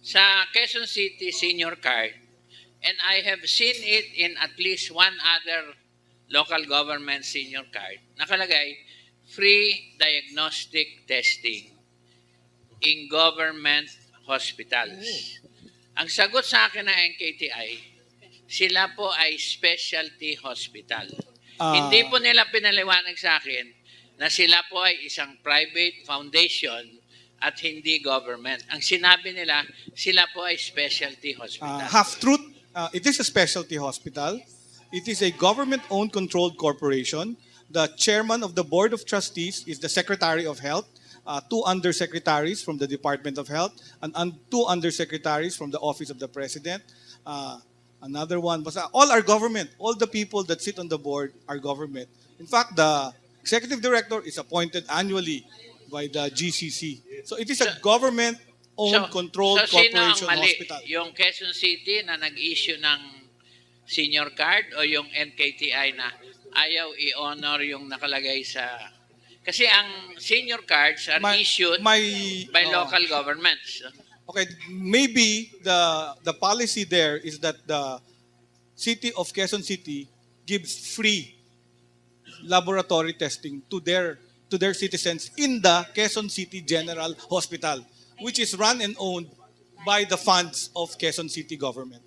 Sa Quezon City senior card, and I have seen it in at least one other local government senior card, nakalagay, free diagnostic testing in government hospitals. Ang sagot sa akin ng NKTI, sila po ay specialty hospital. Hindi po nila pinaliwanag sa akin na sila po ay isang private foundation at hindi government. Ang sinabi nila, sila po ay specialty hospital. Half-truth, it is a specialty hospital. It is a government-owned controlled corporation. The chairman of the board of trustees is the Secretary of Health, 2 undersecretaries from the Department of Health, and 2 undersecretaries from the Office of the President. Another one, all are government. All the people that sit on the board are government. In fact, the executive director is appointed annually by the GCC. So it is a government-owned controlled corporation sino ang mali? hospital. Yung Quezon City na nag-issue ng senior card o yung NKTI na ayaw i-honor yung nakalagay sa... Kasi ang senior cards are issued by local governments. Okay, maybe the policy there is that the city of Quezon City gives free laboratory testing to their citizens in the Quezon City General Hospital, which is run and owned by the funds of Quezon City government.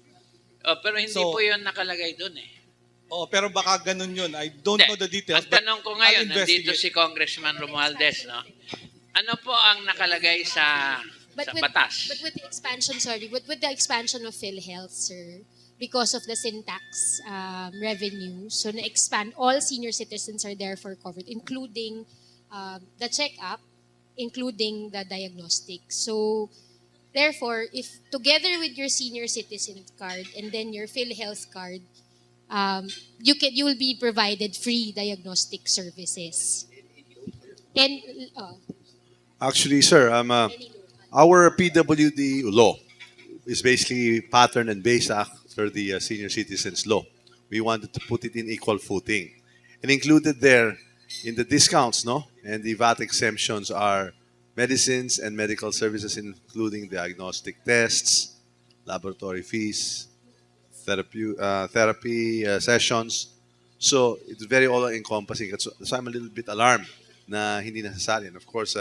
Pero hindi po yun nakalagay doon eh. Pero baka ganun yun. I don't know the details. Ang tanong ko ngayon, I'll nandito investigate. si Congressman Romualdez, no? Ano po ang nakalagay sa batas? But with the expansion of PhilHealth, sir, because of the syntax revenue, so na-expand, all senior citizens are therefore covered, including the check-up, including the diagnostic. So, therefore, if together with your senior citizen card and then your PhilHealth card, you will be provided free diagnostic services. And Actually, sir, our PWD law is basically patterned and based after the senior citizens law. We wanted to put it in equal footing. And included there in the discounts, and the VAT exemptions are medicines and medical services, including diagnostic tests, laboratory fees, therapy sessions. So it's very all-encompassing. So I'm a little bit alarmed na hindi nasasali. And of course,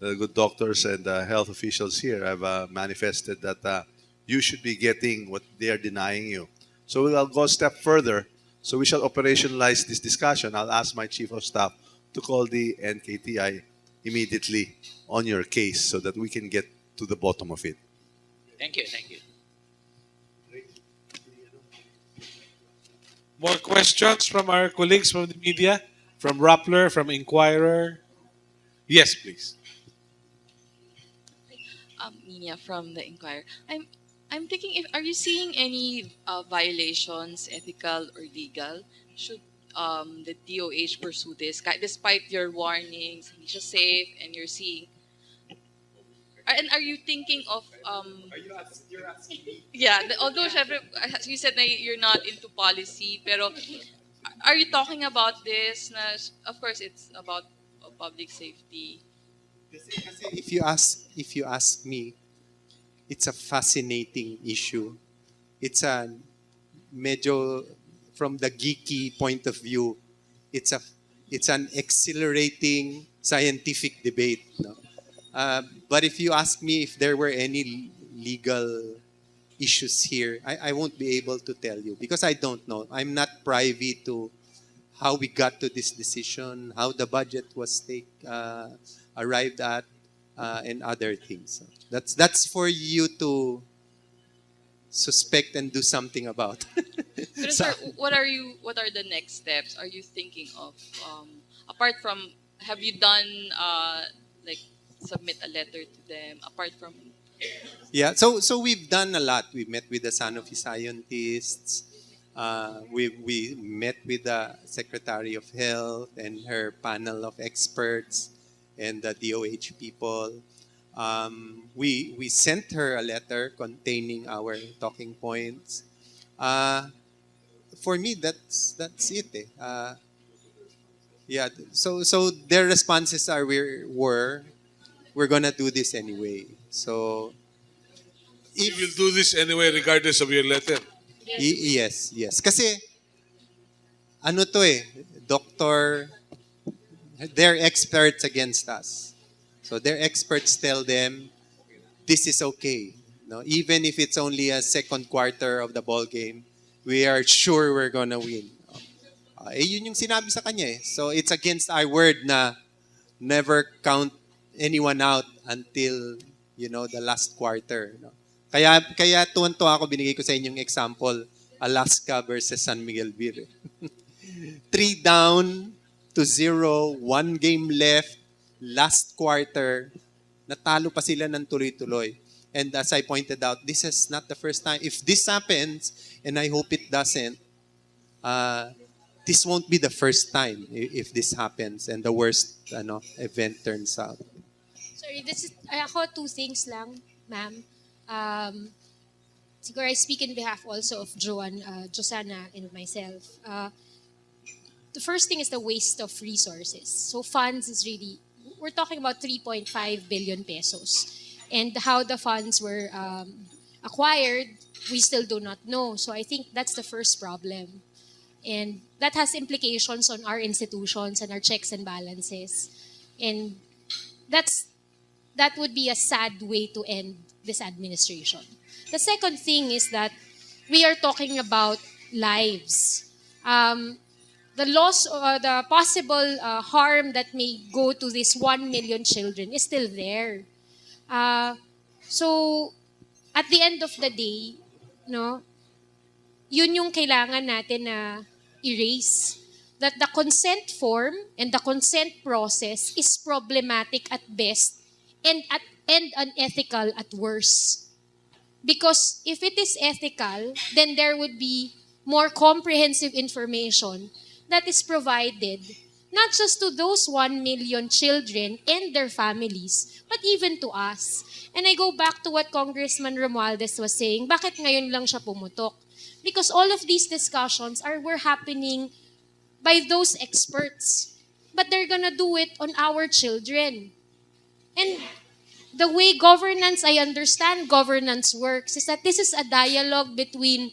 the good doctors and health officials here have manifested that you should be getting what they are denying you. So we'll go a step further. So we shall operationalize this discussion. I'll ask my chief of staff to call the NKTI immediately on your case so that we can get to the bottom of it. Thank you, thank you. More questions from our colleagues from the media? From Rappler, from Inquirer? Yes, please. Nina from the Inquirer. I'm thinking, are you seeing any violations, ethical or legal? Should the DOH pursue this, despite your warnings, hindi siya safe, and you're seeing And are you thinking of yeah, although syempre, as you said na you're not into policy, pero are you talking about this na of course it's about public safety? If you ask me, it's a fascinating issue. It's a medyo from the geeky point of view, it's an exhilarating scientific debate. No? But if you ask me if there were any legal issues here, I won't be able to tell you because I don't know. I'm not privy to how we got to this decision, how the budget was arrived at, and other things. So that's for you to suspect and do something about. Pero sir, what are the next steps are you thinking of? Apart from, have you done like submit a letter to them? Apart from, Yeah, so we've done a lot. We met with the Sanofi scientists. We met with the Secretary of Health and her panel of experts and the DOH people. We sent her a letter containing our talking points. For me, that's it. Yeah. So their responses are we're gonna do this anyway. So We will do this anyway regardless of your letter. yes. Kasi ano to doctor, they're experts against us. So their experts tell them this is okay. No, even if it's only a second quarter of the ball game, we are sure we're gonna win. Yun yung sinabi sa kanya So it's against our word na never count anyone out until the last quarter. No? Kaya tuwan-tuwa ako, binigay ko sa inyong example, Alaska versus San Miguel Beer. 3 down to 0, 1 game left, last quarter, natalo pa sila ng tuloy-tuloy. And as I pointed out, this is not the first time. If this happens, and I hope it doesn't, this won't be the first time if this happens and the worst event turns out. Sorry, ako 2 things lang, ma'am. Siguro I speak in behalf also of Josanna and myself. The first thing is the waste of resources. So funds is really, we're talking about 3.5 billion pesos. And how the funds were acquired, we still do not know. So I think that's the first problem. And that has implications on our institutions and our checks and balances. And that would be a sad way to end this administration. The second thing is that we are talking about lives. The loss or the possible harm that may go to these 1 million children is still there. So, at the end of the day, yun yung kailangan natin na erase. That the consent form and the consent process is problematic at best and unethical at worst. Because if it is ethical, then there would be more comprehensive information that is provided not just to those 1 million children and their families, but even to us. And I go back to what Congressman Romualdez was saying, bakit ngayon lang siya pumutok? Because all of these discussions were happening by those experts. But they're gonna do it on our children. And the way I understand governance works is that this is a dialogue between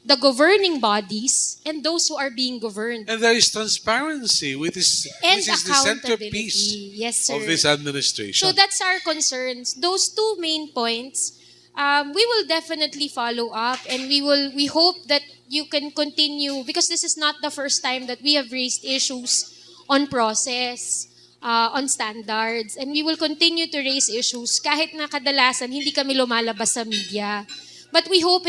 the governing bodies and those who are being governed. And there is transparency, which is the centerpiece Yes, of sir. this administration. So that's our concerns. Those 2 main points, we will definitely follow up, and we hope that you can continue, because this is not the first time that we have raised issues on process, on standards, and we will continue to raise issues kahit na kadalasan hindi kami lumalabas sa media. But we hope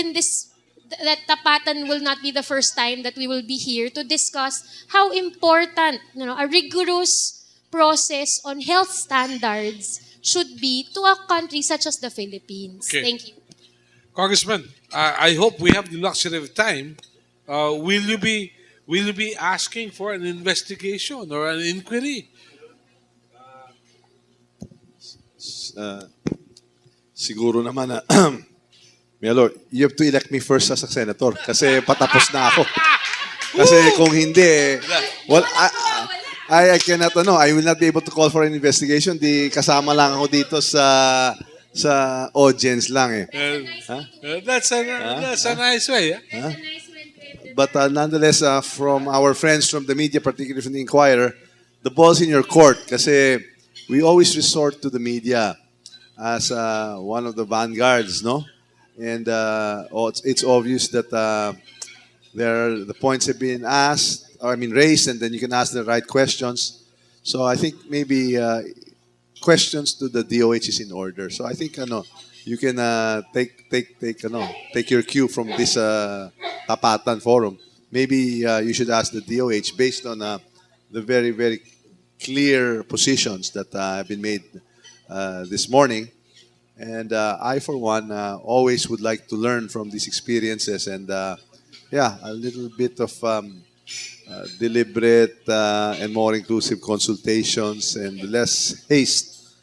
that Tapatan will not be the first time that we will be here to discuss how important a rigorous process on health standards should be to a country such as the Philippines. Okay. Thank you. Congressman, I hope we have the luxury of time. Will you be asking for an investigation or an inquiry? siguro naman na, Melo, you have to elect me first as a senator kasi patapos na ako. Kasi kung hindi, well, I cannot, I will not be able to call for an investigation. Di kasama lang ako dito sa audience lang eh. Huh? That's a nice way. Huh? But nonetheless, from our friends from the media, particularly from the Inquirer, the ball's in your court kasi we always resort to the media as one of the vanguards, no? And it's obvious that the points have been raised, and then you can ask the right questions. So I think maybe questions to the DOH is in order. So I think you can take your cue from this Tapatan forum. Maybe you should ask the DOH based on the very, very clear positions that have been made this morning. And I, for one, always would like to learn from these experiences and, a little bit of deliberate and more inclusive consultations and less haste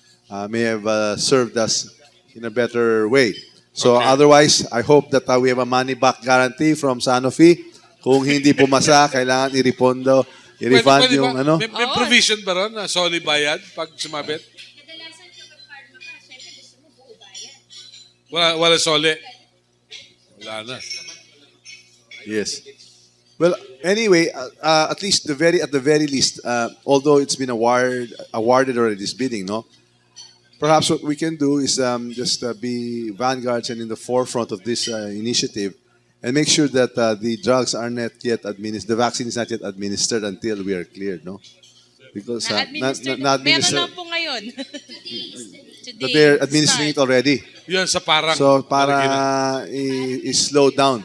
may have served us in a better way. So otherwise, I hope that we have a money-back guarantee from Sanofi. Kung hindi pumasa, kailangan i-refund yung ano. May provision ba ron na solid bayad pag sumabit? Wala sole. Wala na. Yes. Well, anyway, at the very least, although it's been awarded already this bidding, no? Perhaps what we can do is just be vanguards and in the forefront of this initiative, and make sure that the drugs are not yet administered, the vaccine is not yet administered until we are cleared, no? Because Na-administer meron lang po ngayon. Today, but they're administering it already. Yun sa parang. So para i-slow down.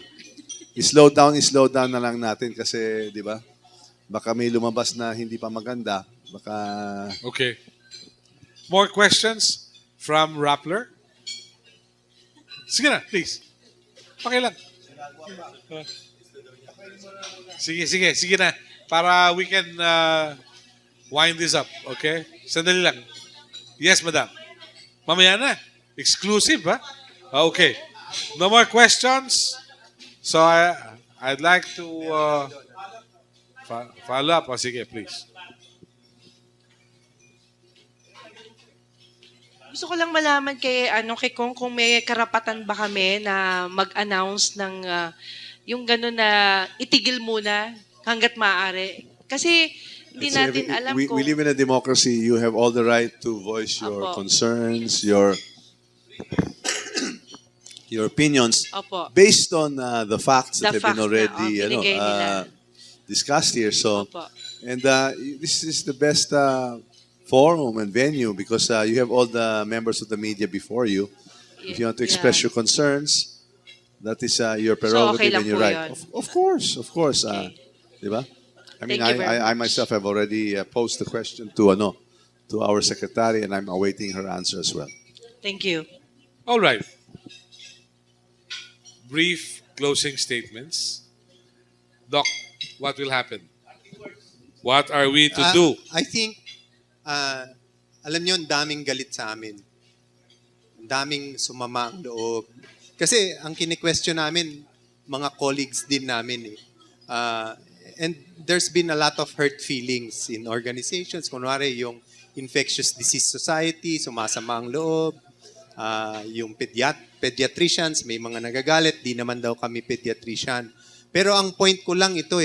I-slow down na lang natin kasi, di ba? Baka may lumabas na hindi pa maganda. Baka... Okay. More questions from Rappler? Sige na, please. Pakilang. Sige na. Para we can wind this up, okay? Sandali lang. Yes, madam. Mamaya na. Exclusive, ha? Okay. No more questions? So I'd like to follow up. Sige, please. Gusto ko lang malaman kay kung may karapatan ba kami na mag-announce ng yung gano'n na itigil muna hanggat maaari. Kasi hindi natin alam kung... We live in a democracy. You have all the right to voice your concerns, your opinions based on the facts that have been already discussed here. So, and this is the best forum and venue because you have all the members of the media before you. If you want to express your concerns, that is your prerogative and your right. Of course. Diba? I mean, I myself have already posed the question to our secretary, and I'm awaiting her answer as well. Thank you. All right. Brief closing statements. Doc, what will happen? What are we to do? I think, alam nyo, ang daming galit sa amin. Ang daming sumama ang loob. Kasi ang kine-question namin, mga colleagues din namin. And there's been a lot of hurt feelings in organizations. Kunwari, yung Infectious Disease Society, sumasama ang loob. Yung pediatricians, may mga nagagalit, di naman daw kami pediatrician. Pero ang point ko lang ito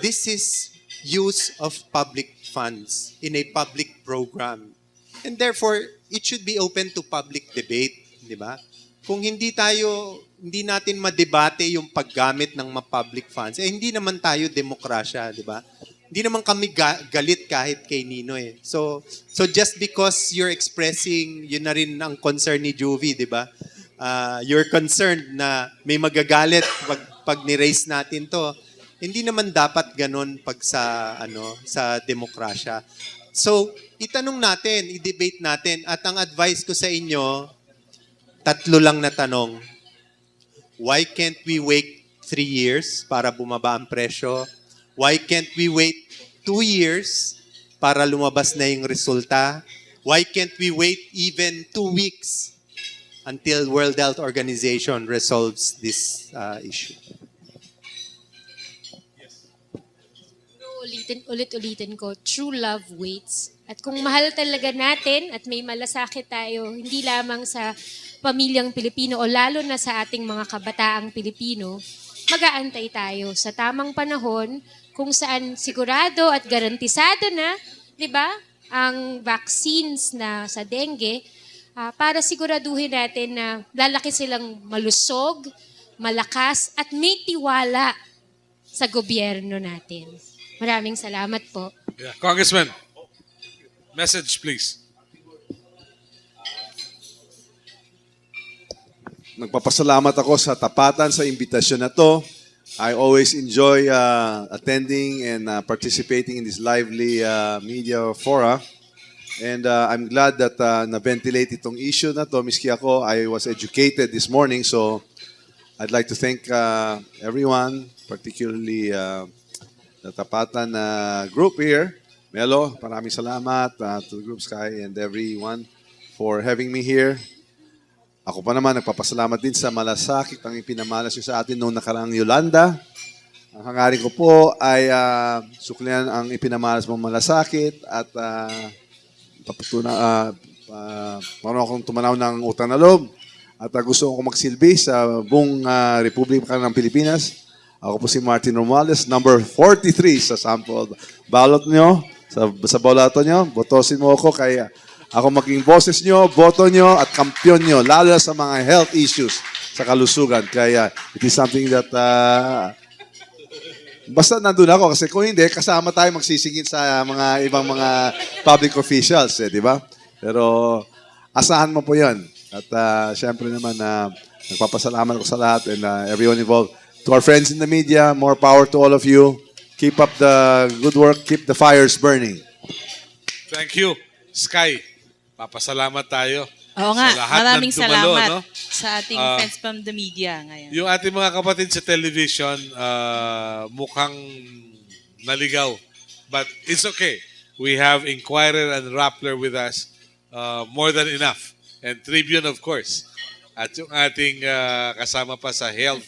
this is use of public funds in a public program. And therefore, it should be open to public debate, di ba? Kung hindi natin madebate yung paggamit ng public funds, hindi naman tayo demokrasya, di ba? Hindi naman kami galit kahit kay Nino So just because you're expressing, yun na rin ang concern ni Juvie, di ba? You're concerned na may magagalit pag ni-raise natin to. Hindi naman dapat ganun pag sa demokrasya. So, itanong natin, i-debate natin, at ang advice ko sa inyo, 3 lang na tanong. Why can't we wait 3 years para bumaba ang presyo? Why can't we wait 2 years para lumabas na yung resulta? Why can't we wait even 2 weeks until World Health Organization resolves this issue. Ulit-ulitin ko, true love waits. At kung mahal talaga natin at may malasakit tayo, hindi lamang sa pamilyang Pilipino o lalo na sa ating mga kabataang Pilipino, mag-aantay tayo sa tamang panahon kung saan sigurado at garantisado na, 'di ba, ang vaccines na sa dengue para siguraduhin natin na lalaki silang malusog, malakas at may tiwala sa gobyerno natin. Maraming salamat po. Yeah. Congressman, message please. Nagpapasalamat ako sa Tapatan sa imbitasyon na to. I always enjoy attending and participating in this lively media fora. And I'm glad that na-ventilate itong issue na to. Miski ako, I was educated this morning. So I'd like to thank everyone, particularly the Tapatan group here. Melo, maraming salamat to the group Sky and everyone for having me here. Ako pa naman, nagpapasalamat din sa malasakit ang ipinamalas nyo sa atin noong nakaraang Yolanda. Ang hangarin ko po ay suklian ang ipinamalas mong malasakit at marunong akong tumanaw ng utang na loob. At gusto ko magsilbi sa buong Republika ng Pilipinas. Ako po si Martin Romualdez, number 43 sa sample ballot nyo, sa balato nyo. Botosin mo ako kaya ako maging boses nyo, boto nyo, at kampiyon nyo, lalo sa mga health issues sa kalusugan. Kaya it is something that basta nandun ako kasi kung hindi, kasama tayo magsisingit sa mga ibang mga public officials, di ba? Pero asahan mo po yan. At syempre naman, nagpapasalamat ko sa lahat and everyone involved. To our friends in the media, more power to all of you. Keep up the good work. Keep the fires burning. Thank you. Sky, papasalamat tayo. Oo nga, sa lahat maraming ng dumalo, salamat no? sa ating friends from the media ngayon. Yung ating mga kapatid sa television, mukhang naligaw. But it's okay. We have Inquirer and Rappler with us. More than enough. And Tribune, of course. At yung ating kasama pa sa health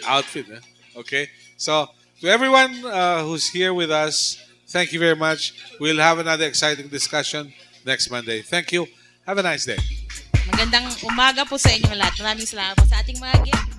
outfit. Okay? So, to everyone who's here with us, thank you very much. We'll have another exciting discussion next Monday. Thank you. Have a nice day. Magandang umaga po sa inyong lahat. Maraming salamat po sa ating mga guests.